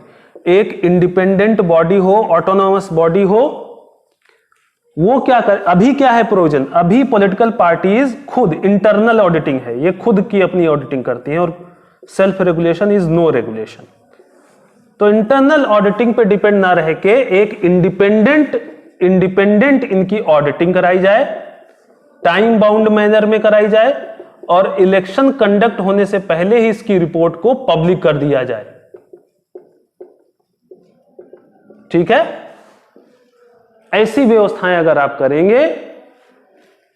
एक इंडिपेंडेंट बॉडी हो, ऑटोनॉमस बॉडी हो, वो क्या कर, अभी क्या है प्रोविजन, अभी पॉलिटिकल पार्टीज खुद इंटरनल ऑडिटिंग है, ये खुद की अपनी ऑडिटिंग करती हैं और self regulation is no regulation. तो इंटरनल ऑडिटिंग पे डिपेंड ना रह के एक इंडिपेंडेंट इनकी ऑडिटिंग कराई जाए, टाइम बाउंड मैनर में कराई जाए और इलेक्शन कंडक्ट होने से पहले ही इसकी रिपोर्ट को पब्लिक कर दिया जाए। ठीक है, ऐसी व्यवस्थाएं अगर आप करेंगे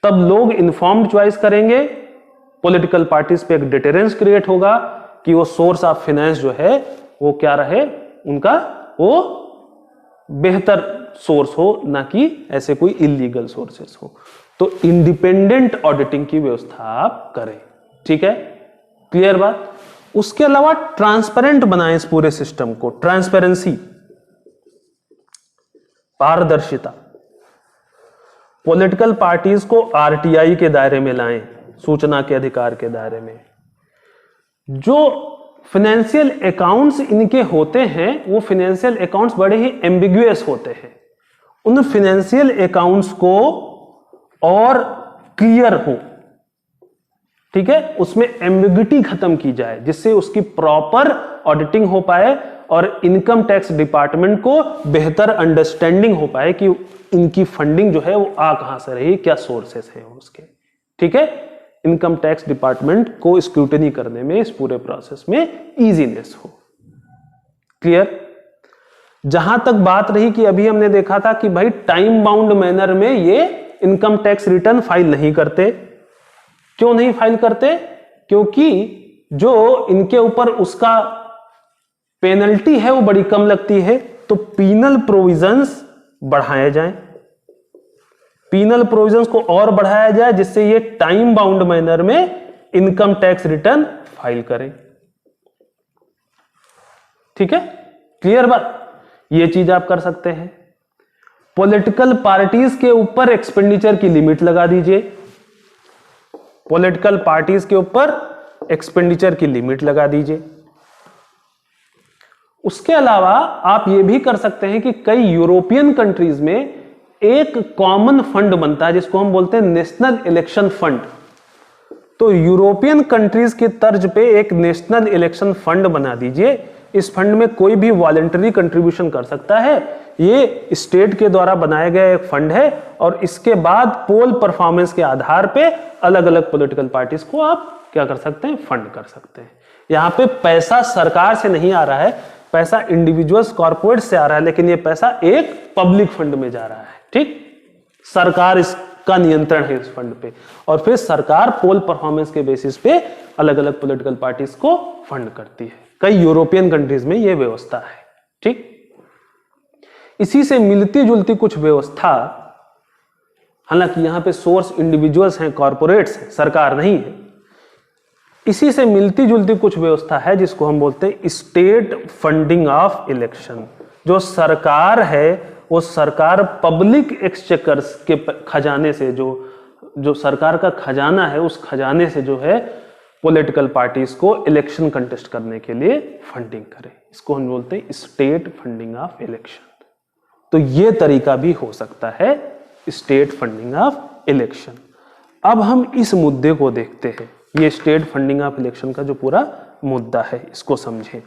तब लोग इन्फॉर्म्ड चॉइस करेंगे, पॉलिटिकल पार्टीज पे एक डिटरेंस क्रिएट होगा कि वो सोर्स ऑफ फाइनेंस जो है वो क्या रहे, उनका वो बेहतर सोर्स हो, ना कि ऐसे कोई इलीगल सोर्सेस हो। तो इंडिपेंडेंट ऑडिटिंग की व्यवस्था आप करें। ठीक है, क्लियर बात। उसके अलावा ट्रांसपेरेंट बनाएं इस पूरे सिस्टम को, ट्रांसपेरेंसी, पारदर्शिता। पॉलिटिकल पार्टीज को आरटीआई के दायरे में लाएं, सूचना के अधिकार के दायरे में। जो फाइनेंशियल अकाउंट्स इनके होते हैं वो फाइनेंशियल अकाउंट्स बड़े ही एम्बिगुअस होते हैं, उन फाइनेंशियल अकाउंट्स को और क्लियर हो, ठीक है, उसमें एम्बिग्युइटी खत्म की जाए जिससे उसकी प्रॉपर ऑडिटिंग हो पाए और इनकम टैक्स डिपार्टमेंट को बेहतर अंडरस्टैंडिंग हो पाए कि इनकी फंडिंग जो है वो आ कहां से रही, क्या सोर्सेस हैं उसके। ठीक है, इनकम टैक्स डिपार्टमेंट को स्क्रूटनी करने में इस पूरे प्रोसेस में इजीनेस हो। क्लियर। जहां तक बात रही कि अभी हमने देखा था कि भाई टाइम बाउंड मैनर में ये इनकम टैक्स रिटर्न फाइल नहीं करते। क्यों नहीं फाइल करते? क्योंकि जो इनके ऊपर उसका पेनल्टी है वो बड़ी कम लगती है। तो पीनल प्रोविजंस बढ़ाए जाएं, पीनल प्रोविजंस को और बढ़ाया जाए जिससे ये टाइम बाउंड मैनर में इनकम टैक्स रिटर्न फाइल करें। ठीक है, क्लियर बात। ये चीज आप कर सकते हैं। पॉलिटिकल पार्टीज के ऊपर एक्सपेंडिचर की लिमिट लगा दीजिए, पॉलिटिकल पार्टीज के ऊपर एक्सपेंडिचर की लिमिट लगा दीजिए। उसके अलावा आप ये भी कर सकते हैं कि कई यूरोपियन कंट्रीज में एक कॉमन फंड बनता है जिसको हम बोलते हैं नेशनल इलेक्शन फंड। तो यूरोपियन कंट्रीज के तर्ज पे एक नेशनल इलेक्शन फंड बना दीजिए। इस फंड में कोई भी वॉलंटरी कंट्रीब्यूशन कर सकता है। ये स्टेट के द्वारा बनाया गया एक फंड है और इसके बाद पोल परफॉर्मेंस के आधार पे अलग अलग पॉलिटिकल पार्टीज को आप क्या कर सकते हैं, फंड कर सकते हैं। यहां पे पैसा सरकार से नहीं आ रहा है, पैसा इंडिविजुअल्स कॉर्पोरेट से आ रहा है, लेकिन ये पैसा एक पब्लिक फंड में जा रहा है। ठीक, सरकार इसका नियंत्रण है इस फंड पे, और फिर सरकार पोल परफॉर्मेंस के बेसिस पे अलग अलग पॉलिटिकल पार्टीज को फंड करती है। कई यूरोपियन कंट्रीज में यह व्यवस्था है। ठीक, इसी से मिलती जुलती कुछ व्यवस्था, हालांकि यहां पे सोर्स इंडिविजुअल्स हैं, कॉर्पोरेट्स हैं, सरकार नहीं है, इसी से मिलती जुलती कुछ व्यवस्था है जिसको हम बोलते हैं स्टेट फंडिंग ऑफ इलेक्शन। जो सरकार है वो सरकार पब्लिक एक्सचेकर्स के खजाने से, जो सरकार का खजाना है उस खजाने से जो है पॉलिटिकल पार्टीज को इलेक्शन कंटेस्ट करने के लिए फंडिंग करे, इसको हम बोलते हैं स्टेट फंडिंग ऑफ इलेक्शन। तो ये तरीका भी हो सकता है स्टेट फंडिंग ऑफ इलेक्शन। अब हम इस मुद्दे को देखते हैं, ये स्टेट फंडिंग ऑफ इलेक्शन का जो पूरा मुद्दा है इसको समझें।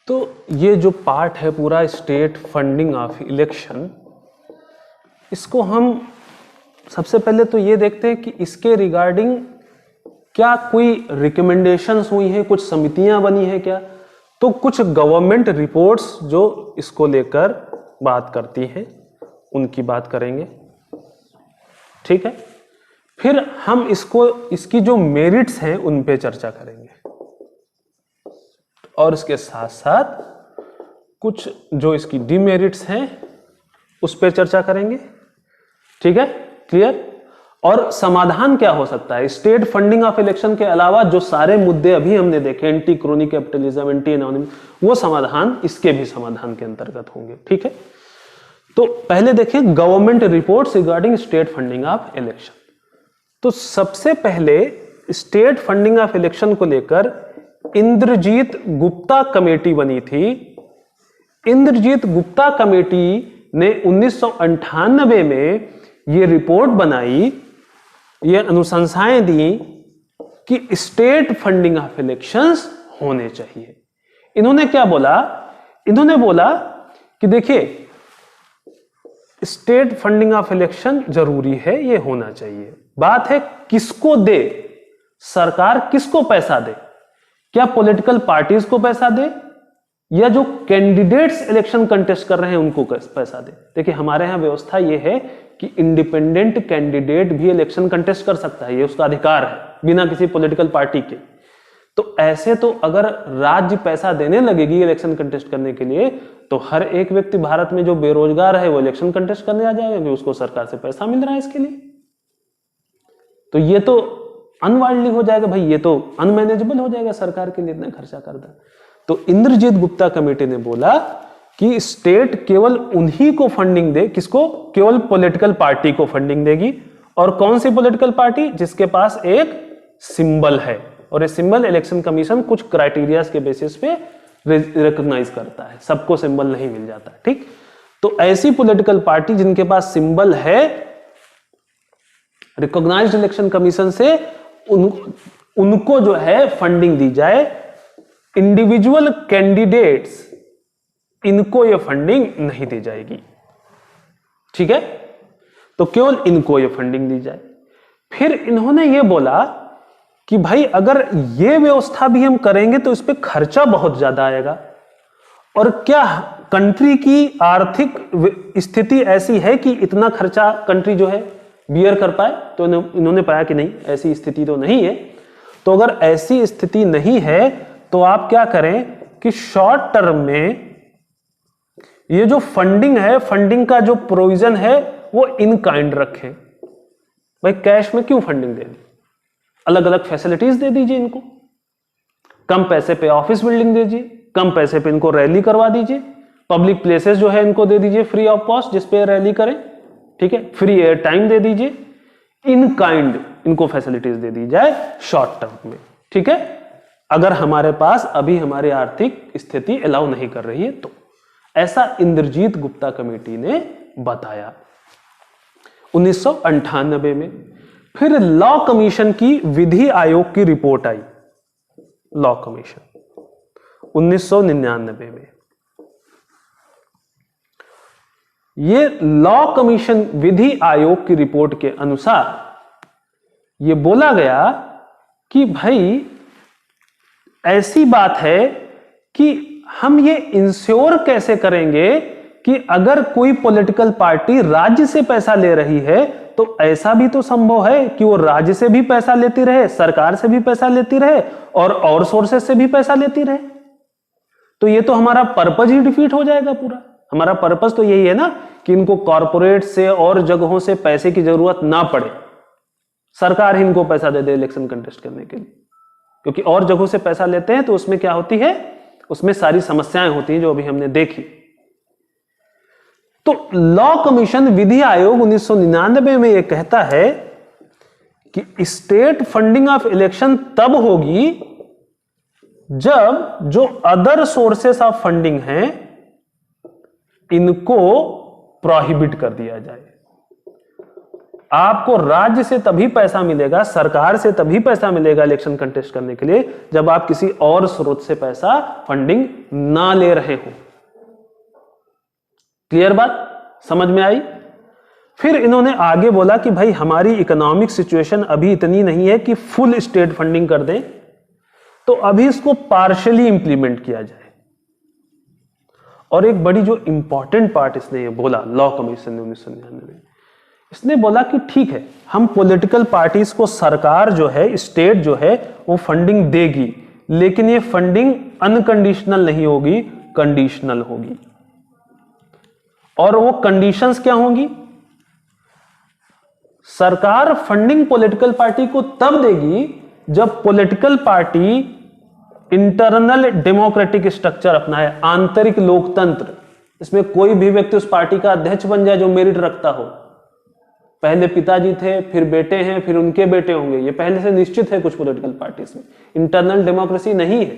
तो ये जो पार्ट है पूरा स्टेट फंडिंग ऑफ इलेक्शन, इसको हम सबसे पहले तो ये देखते हैं कि इसके रिगार्डिंग क्या कोई रिकमेंडेशंस हुई हैं, कुछ समितियां बनी हैं क्या। तो कुछ गवर्नमेंट रिपोर्ट्स जो इसको लेकर बात करती हैं उनकी बात करेंगे। ठीक है, फिर हम इसकी जो मेरिट्स हैं उन पे चर्चा करेंगे, और इसके साथ साथ कुछ जो इसकी डिमेरिट्स हैं उस पर चर्चा करेंगे। ठीक है, क्लियर। और समाधान क्या हो सकता है स्टेट फंडिंग ऑफ इलेक्शन के अलावा, जो सारे मुद्दे अभी हमने देखे, एंटी क्रोनी कैपिटलिज्म, एंटी एनोनिम, वो समाधान इसके भी समाधान के अंतर्गत होंगे। ठीक है, तो पहले देखें government reports regarding state funding of election. तो सबसे पहले स्टेट फंडिंग ऑफ इलेक्शन को लेकर इंद्रजीत गुप्ता कमेटी बनी थी। इंद्रजीत गुप्ता कमेटी ने 1998 में यह रिपोर्ट बनाई, ये अनुशंसाएं दी कि स्टेट फंडिंग ऑफ इलेक्शंस होने चाहिए। इन्होंने क्या बोला, इन्होंने बोला कि देखिए स्टेट फंडिंग ऑफ इलेक्शन जरूरी है, ये होना चाहिए। बात है किसको दे, सरकार किसको पैसा दे, क्या पॉलिटिकल पार्टीज को पैसा दे या जो कैंडिडेट्स इलेक्शन कंटेस्ट कर रहे हैं उनको पैसा दे। देखिए हमारे यहां व्यवस्था यह है कि इंडिपेंडेंट कैंडिडेट भी इलेक्शन कंटेस्ट कर सकता है, ये उसका अधिकार है बिना किसी पॉलिटिकल पार्टी के। तो ऐसे तो अगर राज्य पैसा देने लगेगी इलेक्शन कंटेस्ट करने के लिए, तो हर एक व्यक्ति भारत में जो बेरोजगार है वो इलेक्शन कंटेस्ट करने आ जाएगा क्योंकि उसको सरकार से पैसा मिल रहा है इसके लिए। तो ये तो अनवाइडली हो जाएगा भाई, ये तो अनमैनेजेबल हो जाएगा सरकार के लिए इतना खर्चा करना। तो इंद्रजीत गुप्ता कमेटी ने बोला कि स्टेट केवल उन्हीं को फंडिंग दे, किसको, केवल पॉलिटिकल पार्टी को फंडिंग देगी। और कौन सी पॉलिटिकल पार्टी, जिसके पास एक सिंबल है, और ये सिंबल इलेक्शन कमीशन कुछ क्राइटेरिया के बेसिस पे रिकॉग्नाइज करता है, सबको सिंबल नहीं मिल जाता। ठीक, तो ऐसी पॉलिटिकल पार्टी जिनके पास सिंबल है रिकॉग्नाइज्ड इलेक्शन कमीशन से, उनको जो है फंडिंग दी जाए। इंडिविजुअल कैंडिडेट्स, इनको ये फंडिंग नहीं दी जाएगी। ठीक है, तो केवल इनको ये फंडिंग दी जाए। फिर इन्होंने ये बोला कि भाई अगर ये व्यवस्था भी हम करेंगे तो इस पे खर्चा बहुत ज्यादा आएगा, और क्या कंट्री की आर्थिक स्थिति ऐसी है कि इतना खर्चा कंट्री जो है बियर कर पाए? तो इन्होंने पाया कि नहीं, ऐसी स्थिति तो नहीं है। तो अगर ऐसी स्थिति नहीं है तो आप क्या करें कि शॉर्ट टर्म में ये जो फंडिंग है, फंडिंग का जो प्रोविजन है वो इन काइंड रखें। भाई कैश में क्यों फंडिंग देनी, अलग अलग फैसिलिटीज दे दीजिए इनको, कम पैसे पे ऑफिस बिल्डिंग दीजिए, कम पैसे पे इनको रैली करवा दीजिए, पब्लिक प्लेसेस जो है इनको दे दीजिए फ्री ऑफ कॉस्ट जिसपे रैली करें, ठीक है, फ्री एयर टाइम दे दीजिए, इन काइंड इनको फैसिलिटीज दे दी जाए शॉर्ट टर्म में, ठीक है, अगर हमारे पास अभी हमारी आर्थिक स्थिति अलाउ नहीं कर रही है तो। ऐसा इंद्रजीत गुप्ता कमेटी ने बताया 1998 में। फिर लॉ कमीशन की विधि आयोग की रिपोर्ट आई, लॉ कमीशन 1999 में। ये लॉ कमीशन विधि आयोग की रिपोर्ट के अनुसार यह बोला गया कि भाई ऐसी बात है कि हम ये इंश्योर कैसे करेंगे कि अगर कोई पॉलिटिकल पार्टी राज्य से पैसा ले रही है तो ऐसा भी तो संभव है कि वो राज्य से भी पैसा लेती रहे, सरकार से भी पैसा लेती रहे और सोर्सेस से भी पैसा लेती रहे। तो ये तो हमारा पर्पज ही डिफीट हो जाएगा पूरा। हमारा पर्पज तो यही है ना कि इनको कॉरपोरेट से और जगहों से पैसे की जरूरत ना पड़े, सरकार ही इनको पैसा दे दे इलेक्शन कंटेस्ट करने के लिए, क्योंकि और जगहों से पैसा लेते हैं तो उसमें क्या होती है, उसमें सारी समस्याएं होती हैं जो अभी हमने देखी। तो लॉ कमीशन विधि आयोग 1999 में यह कहता है कि स्टेट फंडिंग ऑफ इलेक्शन तब होगी जब जो अदर सोर्सेस ऑफ फंडिंग हैं इनको प्रोहिबिट कर दिया जाए। आपको राज्य से तभी पैसा मिलेगा, सरकार से तभी पैसा मिलेगा इलेक्शन कंटेस्ट करने के लिए जब आप किसी और स्रोत से पैसा फंडिंग ना ले रहे हो। क्लियर बात समझ में आई? फिर इन्होंने आगे बोला कि भाई हमारी इकोनॉमिक सिचुएशन अभी इतनी नहीं है कि फुल स्टेट फंडिंग कर दें, तो अभी इसको पार्शियली इंप्लीमेंट किया जाए। और एक बड़ी जो इंपॉर्टेंट पार्ट इसने ये बोला लॉ कमीशन ने 1999 में, इसने बोला कि ठीक है हम पॉलिटिकल पार्टीज को सरकार जो है, स्टेट जो है वो फंडिंग देगी, लेकिन ये फंडिंग अनकंडीशनल नहीं होगी, कंडीशनल होगी। और वो कंडीशंस क्या होंगी? सरकार फंडिंग पॉलिटिकल पार्टी को तब देगी जब political party internal democratic structure अपनाए, आंतरिक लोकतंत्र, इसमें कोई भी व्यक्ति उस पार्टी का अध्यक्ष बन जाए जो मेरिट रखता हो। पहले पिताजी थे, फिर बेटे हैं, फिर उनके बेटे होंगे, ये पहले से निश्चित है कुछ पॉलिटिकल पार्टीज में। इंटरनल डेमोक्रेसी नहीं है,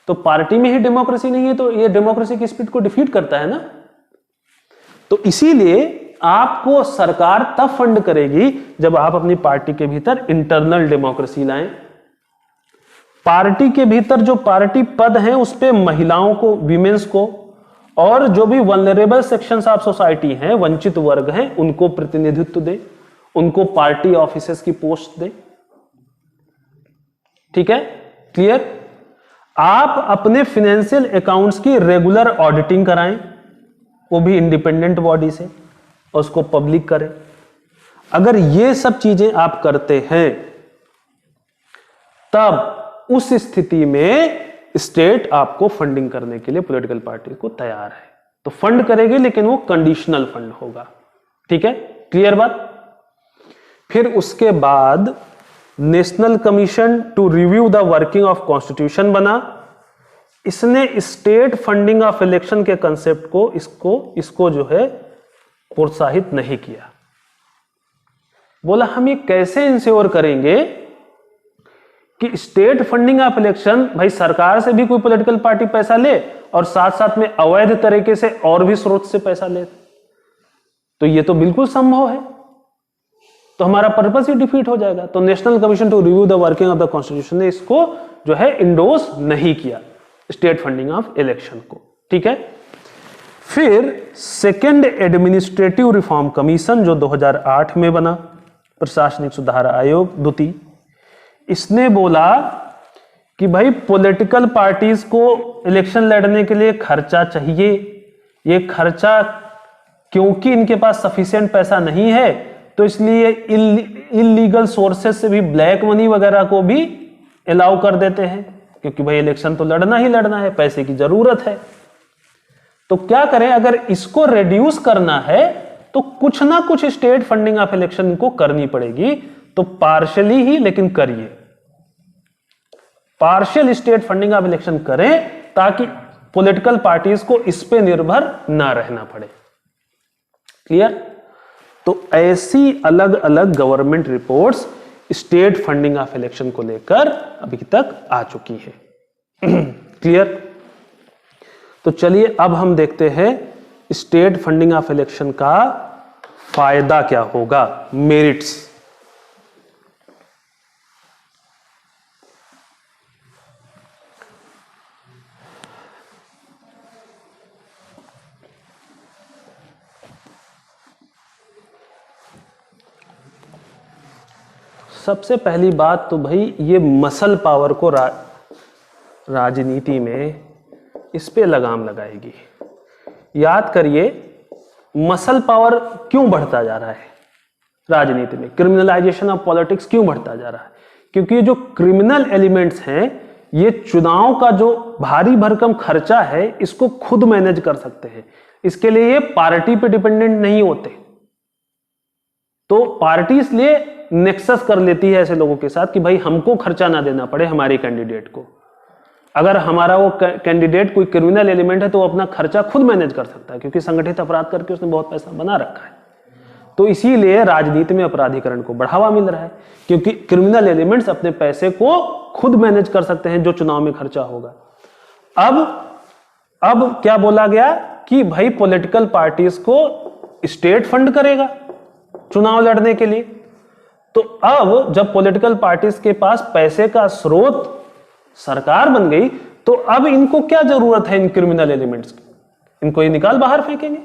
तो पार्टी में ही डेमोक्रेसी नहीं है, तो ये डेमोक्रेसी की स्पिरिट को डिफीट करता है ना। तो इसीलिए आपको सरकार तब फंड करेगी जब आप अपनी पार्टी के भीतर इंटरनल डेमोक्रेसी लाएं। पार्टी के भीतर जो पार्टी पद हैं उस पे महिलाओं को, विमेंस को, और जो भी वल्नरेबल सेक्शंस ऑफ सोसाइटी हैं, वंचित वर्ग हैं, उनको प्रतिनिधित्व दे, उनको पार्टी ऑफिसर्स की पोस्ट दे। ठीक है, क्लियर? आप अपने फाइनेंशियल अकाउंट्स की रेगुलर ऑडिटिंग कराएं, वो भी इंडिपेंडेंट बॉडी से, और उसको पब्लिक करें। अगर ये सब चीजें आप करते हैं तब उस स्थिति में स्टेट आपको फंडिंग करने के लिए पॉलिटिकल पार्टी को तैयार है। तो फंड करेगी लेकिन वो कंडीशनल फंड होगा। ठीक है, क्लियर बात? फिर उसके बाद national commission to review the working of constitution बना। इसने स्टेट फंडिंग ऑफ इलेक्शन के कंसेप्ट को इसको जो है प्रोत्साहित नहीं किया। बोला हम ये कैसे इंश्योर करेंगे कि स्टेट फंडिंग ऑफ इलेक्शन, भाई सरकार से भी कोई पॉलिटिकल पार्टी पैसा ले और साथ साथ में अवैध तरीके से और भी स्रोत से पैसा ले, तो ये तो बिल्कुल संभव है, तो हमारा पर्पस ही डिफीट हो जाएगा। तो national commission to review the working of the constitution ने इसको जो है इंडोर्स नहीं किया, स्टेट फंडिंग ऑफ इलेक्शन को। ठीक है, फिर सेकेंड एडमिनिस्ट्रेटिव रिफॉर्म कमीशन जो 2008 में बना, प्रशासनिक सुधार आयोग द्वितीय, इसने बोला कि भाई पॉलिटिकल पार्टीज को इलेक्शन लड़ने के लिए खर्चा चाहिए। ये खर्चा क्योंकि इनके पास सफिशिएंट पैसा नहीं है, तो इसलिए इलीगल सोर्सेस से भी ब्लैक मनी वगैरह को भी अलाउ कर देते हैं, क्योंकि भाई इलेक्शन तो लड़ना ही लड़ना है, पैसे की जरूरत है। तो क्या करें, अगर इसको रिड्यूस करना है तो कुछ ना कुछ स्टेट फंडिंग ऑफ इलेक्शन को करनी पड़ेगी। तो पार्शियली ही लेकिन करिए, partial state funding of election करें ताकि पॉलिटिकल पार्टीज को इस पे निर्भर ना रहना पड़े। क्लियर? तो ऐसी अलग अलग government reports state funding of election को लेकर अभी तक आ चुकी है। क्लियर? तो चलिए अब हम देखते हैं स्टेट फंडिंग ऑफ इलेक्शन का फायदा क्या होगा, मेरिट्स। सबसे पहली बात तो भाई ये मसल पावर को राजनीति में इस पे लगाम लगाएगी। याद करिए मसल पावर क्यों बढ़ता जा रहा है राजनीति में, क्रिमिनलाइजेशन ऑफ पॉलिटिक्स क्यों बढ़ता जा रहा है? क्योंकि जो क्रिमिनल एलिमेंट्स हैं ये चुनाव का जो भारी भरकम खर्चा है इसको खुद मैनेज कर सकते हैं। इसके लिए ये पार्टी पे डिपेंडेंट नहीं होते। तो पार्टी इसलिए नेक्सस कर लेती है ऐसे लोगों के साथ कि भाई हमको खर्चा ना देना पड़े हमारे कैंडिडेट को। अगर हमारा वो कैंडिडेट कोई क्रिमिनल एलिमेंट है तो वो अपना खर्चा खुद मैनेज कर सकता है, क्योंकि संगठित अपराध करके उसने बहुत पैसा बना रखा है। तो इसीलिए राजनीति में अपराधीकरण को बढ़ावा मिल रहा है, क्योंकि क्रिमिनल एलिमेंट्स अपने पैसे को खुद मैनेज कर सकते हैं जो चुनाव में खर्चा होगा। अब क्या बोला गया कि भाई पॉलिटिकल पार्टीज को स्टेट फंड करेगा चुनाव लड़ने के लिए। तो अब जब पॉलिटिकल पार्टीज के पास पैसे का स्रोत सरकार बन गई, तो अब इनको क्या जरूरत है इन क्रिमिनल एलिमेंट्स की? इनको ये निकाल बाहर फेंकेंगे।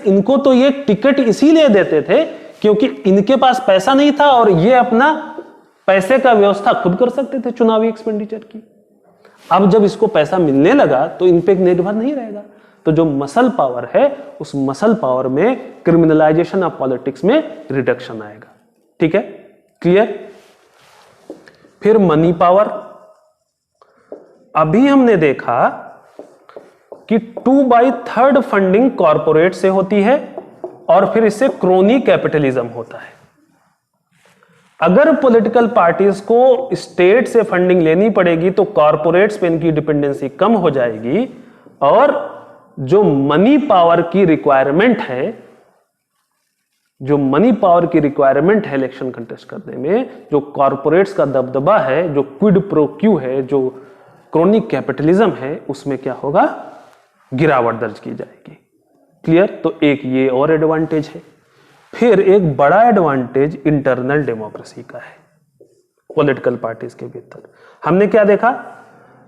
इनको तो ये टिकट इसीलिए देते थे क्योंकि इनके पास पैसा नहीं था और ये अपना पैसे का व्यवस्था खुद कर सकते थे चुनावी एक्सपेंडिचर की। अब जब इसको पैसा मिलने लगा तो इन पे निर्भर नहीं रहेगा। तो जो मसल पावर है उस मसल पावर में क्रिमिनलाइजेशन ऑफ पॉलिटिक्स में रिडक्शन आएगा। ठीक है? क्लियर? फिर मनी पावर। अभी हमने देखा कि 2/3 फंडिंग कॉरपोरेट से होती है और फिर इससे क्रोनी कैपिटलिज्म होता है। अगर पॉलिटिकल पार्टीज को स्टेट से फंडिंग लेनी पड़ेगी तो कॉरपोरेट्स पे इनकी डिपेंडेंसी कम हो जाएगी और जो मनी पावर की रिक्वायरमेंट है, जो मनी पावर की रिक्वायरमेंट है इलेक्शन कंटेस्ट करने में, जो कॉरपोरेट्स का दबदबा है, जो क्विड प्रो क्यू है, जो क्रोनिक कैपिटलिज्म है, उसमें क्या होगा? गिरावट दर्ज की जाएगी। क्लियर? तो एक ये और एडवांटेज है। फिर एक बड़ा एडवांटेज इंटरनल डेमोक्रेसी का है पॉलिटिकल पार्टीज के भीतर। हमने क्या देखा?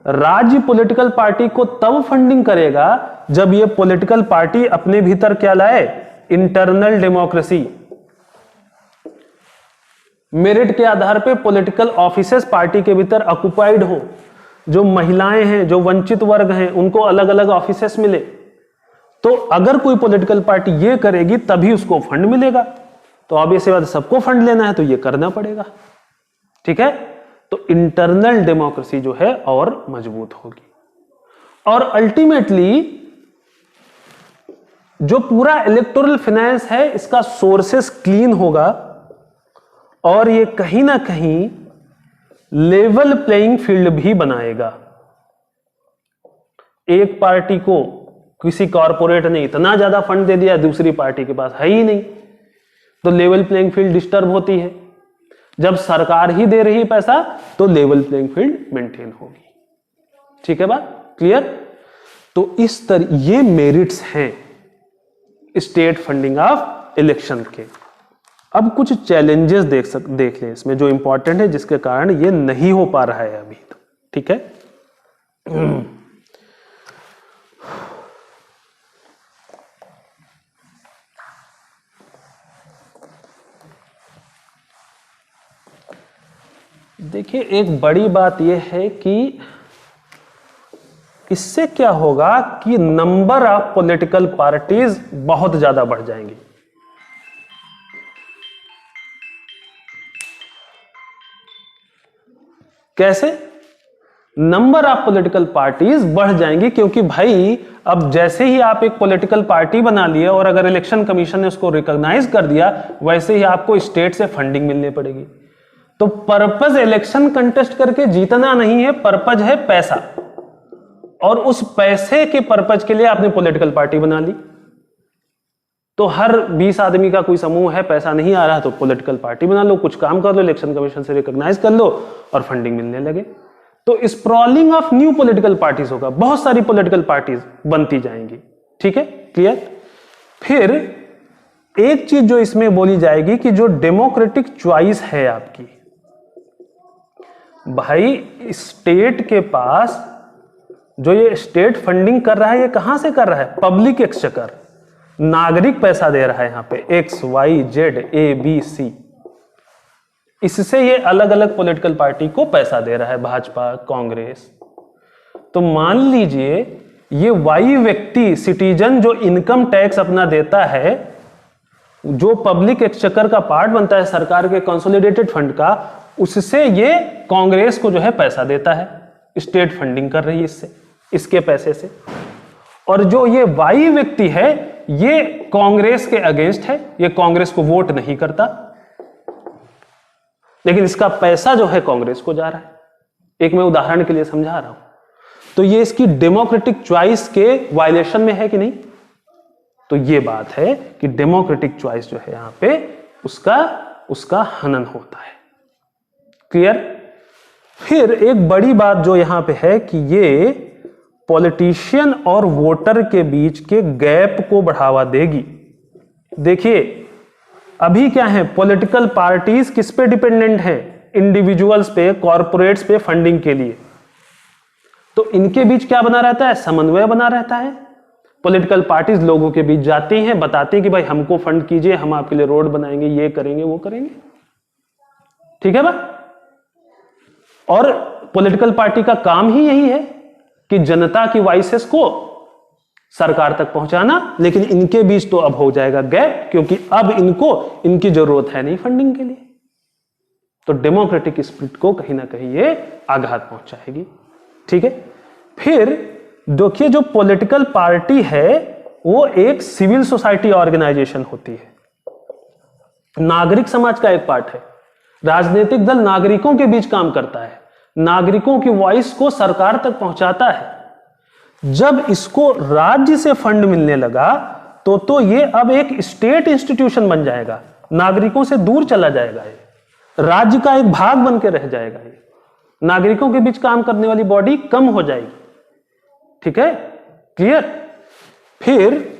राज्य पॉलिटिकल पार्टी को तब फंडिंग करेगा जब ये पॉलिटिकल पार्टी अपने भीतर क्या लाए? Internal democracy. मेरिट के आधार पे पॉलिटिकल ऑफिसेस पार्टी के भीतर ऑक्युपाइड हो, जो महिलाएं हैं, जो वंचित वर्ग हैं, उनको अलग अलग ऑफिसेस मिले। तो अगर कोई पॉलिटिकल पार्टी ये करेगी तभी उसको फंड मिलेगा। तो ऑब्वियसली बात, सबको फंड लेना है तो ये करना पड़ेगा। ठीक है? तो इंटरनल डेमोक्रेसी जो है और मजबूत होगी और अल्टीमेटली जो पूरा इलेक्टोरल फाइनेंस है इसका सोर्सेस क्लीन होगा और ये कहीं ना कहीं लेवल प्लेइंग फील्ड भी बनाएगा। एक पार्टी को किसी कॉरपोरेट ने इतना ज्यादा फंड दे दिया, दूसरी पार्टी के पास है ही नहीं, तो लेवल प्लेइंग फील्ड डिस्टर्ब होती है। जब सरकार ही दे रही पैसा तो लेवल प्लेइंग फील्ड मेंटेन होगी। ठीक है बात? क्लियर? तो इस तरह ये मेरिट्स हैं स्टेट फंडिंग ऑफ इलेक्शन के। अब कुछ चैलेंजेस देख लें इसमें जो इंपॉर्टेंट है, जिसके कारण ये नहीं हो पा रहा है अभी। ठीक है? देखिए एक बड़ी बात यह है कि इससे क्या होगा कि नंबर ऑफ पॉलिटिकल पार्टीज बहुत ज्यादा बढ़ जाएंगी। कैसे? नंबर ऑफ पॉलिटिकल पार्टीज बढ़ जाएंगी, क्योंकि भाई अब जैसे ही आप एक पॉलिटिकल पार्टी बना लिए और अगर इलेक्शन कमीशन ने उसको रिकॉग्नाइज कर दिया, वैसे ही आपको स्टेट से फंडिंग मिलनी पड़ेगी। तो पर्पज इलेक्शन कंटेस्ट करके जीतना नहीं है, पर्पज है पैसा, और उस पैसे के पर्पज के लिए आपने पॉलिटिकल पार्टी बना ली। तो हर 20 आदमी का कोई समूह है, पैसा नहीं आ रहा तो पॉलिटिकल पार्टी बना लो, कुछ काम कर लो, इलेक्शन कमीशन से रिकॉग्नाइज कर लो और फंडिंग मिलने लगे। तो sprawling of new political parties होगा, बहुत सारी पॉलिटिकल पार्टीज बनती जाएंगी। ठीक है, क्लियर? फिर एक चीज जो इसमें बोली जाएगी कि जो डेमोक्रेटिक चॉइस है आपकी, भाई स्टेट के पास जो ये स्टेट फंडिंग कर रहा है, ये कहां से कर रहा है? पब्लिक एक्सचेकर, नागरिक पैसा दे रहा है यहां पे, X Y Z A B C, इससे ये अलग अलग पॉलिटिकल पार्टी को पैसा दे रहा है, भाजपा, कांग्रेस। तो मान लीजिए ये वाई व्यक्ति, सिटीजन, जो इनकम टैक्स अपना देता है, जो पब्लिक एक्सचेकर का पार्ट बनता है सरकार के कंसोलिडेटेड फंड का, उससे ये कांग्रेस को जो है पैसा देता है, स्टेट फंडिंग कर रही है इससे, इसके पैसे से। और जो ये वाई व्यक्ति है ये कांग्रेस के अगेंस्ट है, ये कांग्रेस को वोट नहीं करता, लेकिन इसका पैसा जो है कांग्रेस को जा रहा है। एक मैं उदाहरण के लिए समझा रहा हूं। तो ये इसकी डेमोक्रेटिक चॉइस के वायलेशन में है कि नहीं? तो ये बात है कि डेमोक्रेटिक चॉइस जो है यहां पे उसका हनन होता है। क्लियर? फिर एक बड़ी बात जो यहां पे है कि ये पॉलिटिशियन और वोटर के बीच के गैप को बढ़ावा देगी। देखिए अभी क्या है, पॉलिटिकल पार्टीज किस पे डिपेंडेंट है? इंडिविजुअल्स पे, कॉरपोरेट्स पे फंडिंग के लिए। तो इनके बीच क्या बना रहता है? समन्वय बना रहता है। पॉलिटिकल पार्टीज लोगों के बीच जाती हैं, बताती हैं कि भाई हमको फंड कीजिए, हम आपके लिए रोड बनाएंगे, ये करेंगे, वो करेंगे। ठीक है बा? और पॉलिटिकल पार्टी का काम ही यही है कि जनता की वॉइसेस को सरकार तक पहुंचाना, लेकिन इनके बीच तो अब हो जाएगा गैप, क्योंकि अब इनकी जरूरत है नहीं फंडिंग के लिए। तो डेमोक्रेटिक स्पिरिट को कहीं ना कहीं ये आघात पहुंचाएगी। ठीक है? फिर देखिए जो पॉलिटिकल पार्टी है वो एक सिविल सोसाइटी ऑर्गेनाइजेशन होती है, नागरिक समाज का एक पार्ट है। राजनीतिक दल नागरिकों के बीच काम करता है, नागरिकों की वॉइस को सरकार तक पहुंचाता है। जब इसको राज्य से फंड मिलने लगा तो ये अब एक स्टेट इंस्टीट्यूशन बन जाएगा, नागरिकों से दूर चला जाएगा, ये राज्य का एक भाग बन के रह जाएगा, ये नागरिकों के बीच काम करने वाली बॉडी कम हो जाएगी। ठीक है? क्लियर? फिर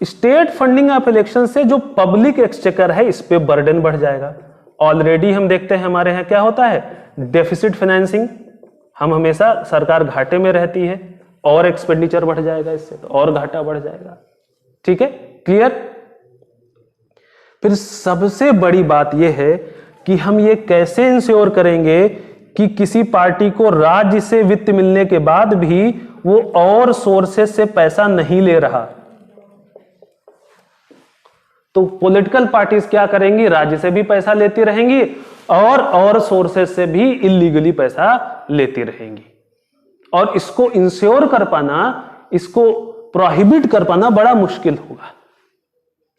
स्टेट फंडिंग ऑफ इलेक्शन से जो पब्लिक एक्सचेकर है इस पे बर्डन बढ़ जाएगा। ऑलरेडी हम देखते हैं हमारे यहां क्या होता है, डेफिसिट फाइनेंसिंग, हम हमेशा सरकार घाटे में रहती है, और एक्सपेंडिचर बढ़ जाएगा इससे, तो और घाटा बढ़ जाएगा। ठीक है? क्लियर? फिर सबसे बड़ी बात यह है कि हम ये कैसे इंश्योर करेंगे कि किसी पार्टी को राज्य से वित्त मिलने के बाद भी वो और सोर्सेस से पैसा नहीं ले रहा। तो पॉलिटिकल पार्टीज क्या करेंगी? राज्य से भी पैसा लेती रहेंगी और सोर्सेस से भी इलीगली पैसा लेती रहेंगी। और इसको इंश्योर कर पाना, इसको प्रोहिबिट कर पाना बड़ा मुश्किल होगा।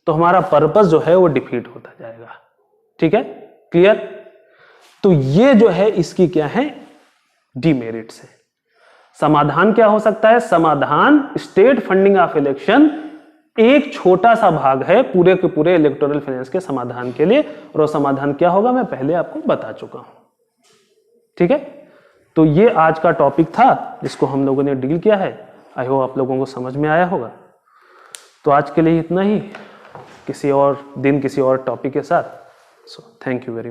तो हमारा पर्पस जो है वो डिफीट होता जाएगा। ठीक है? क्लियर? तो ये जो है इसकी क्या है, डीमेरिट्स है। समाधान क्या हो सकता है? समाधान स्टेट फंडिंग ऑफ इलेक्शन एक छोटा सा भाग है पूरे के पूरे इलेक्टोरल फाइनेंस के समाधान के लिए, और वो समाधान क्या होगा मैं पहले आपको बता चुका हूं। ठीक है? तो ये आज का टॉपिक था जिसको हम लोगों ने डील किया है। आई होप आप लोगों को समझ में आया होगा। तो आज के लिए इतना ही, किसी और दिन किसी और टॉपिक के साथ। So thank you very much.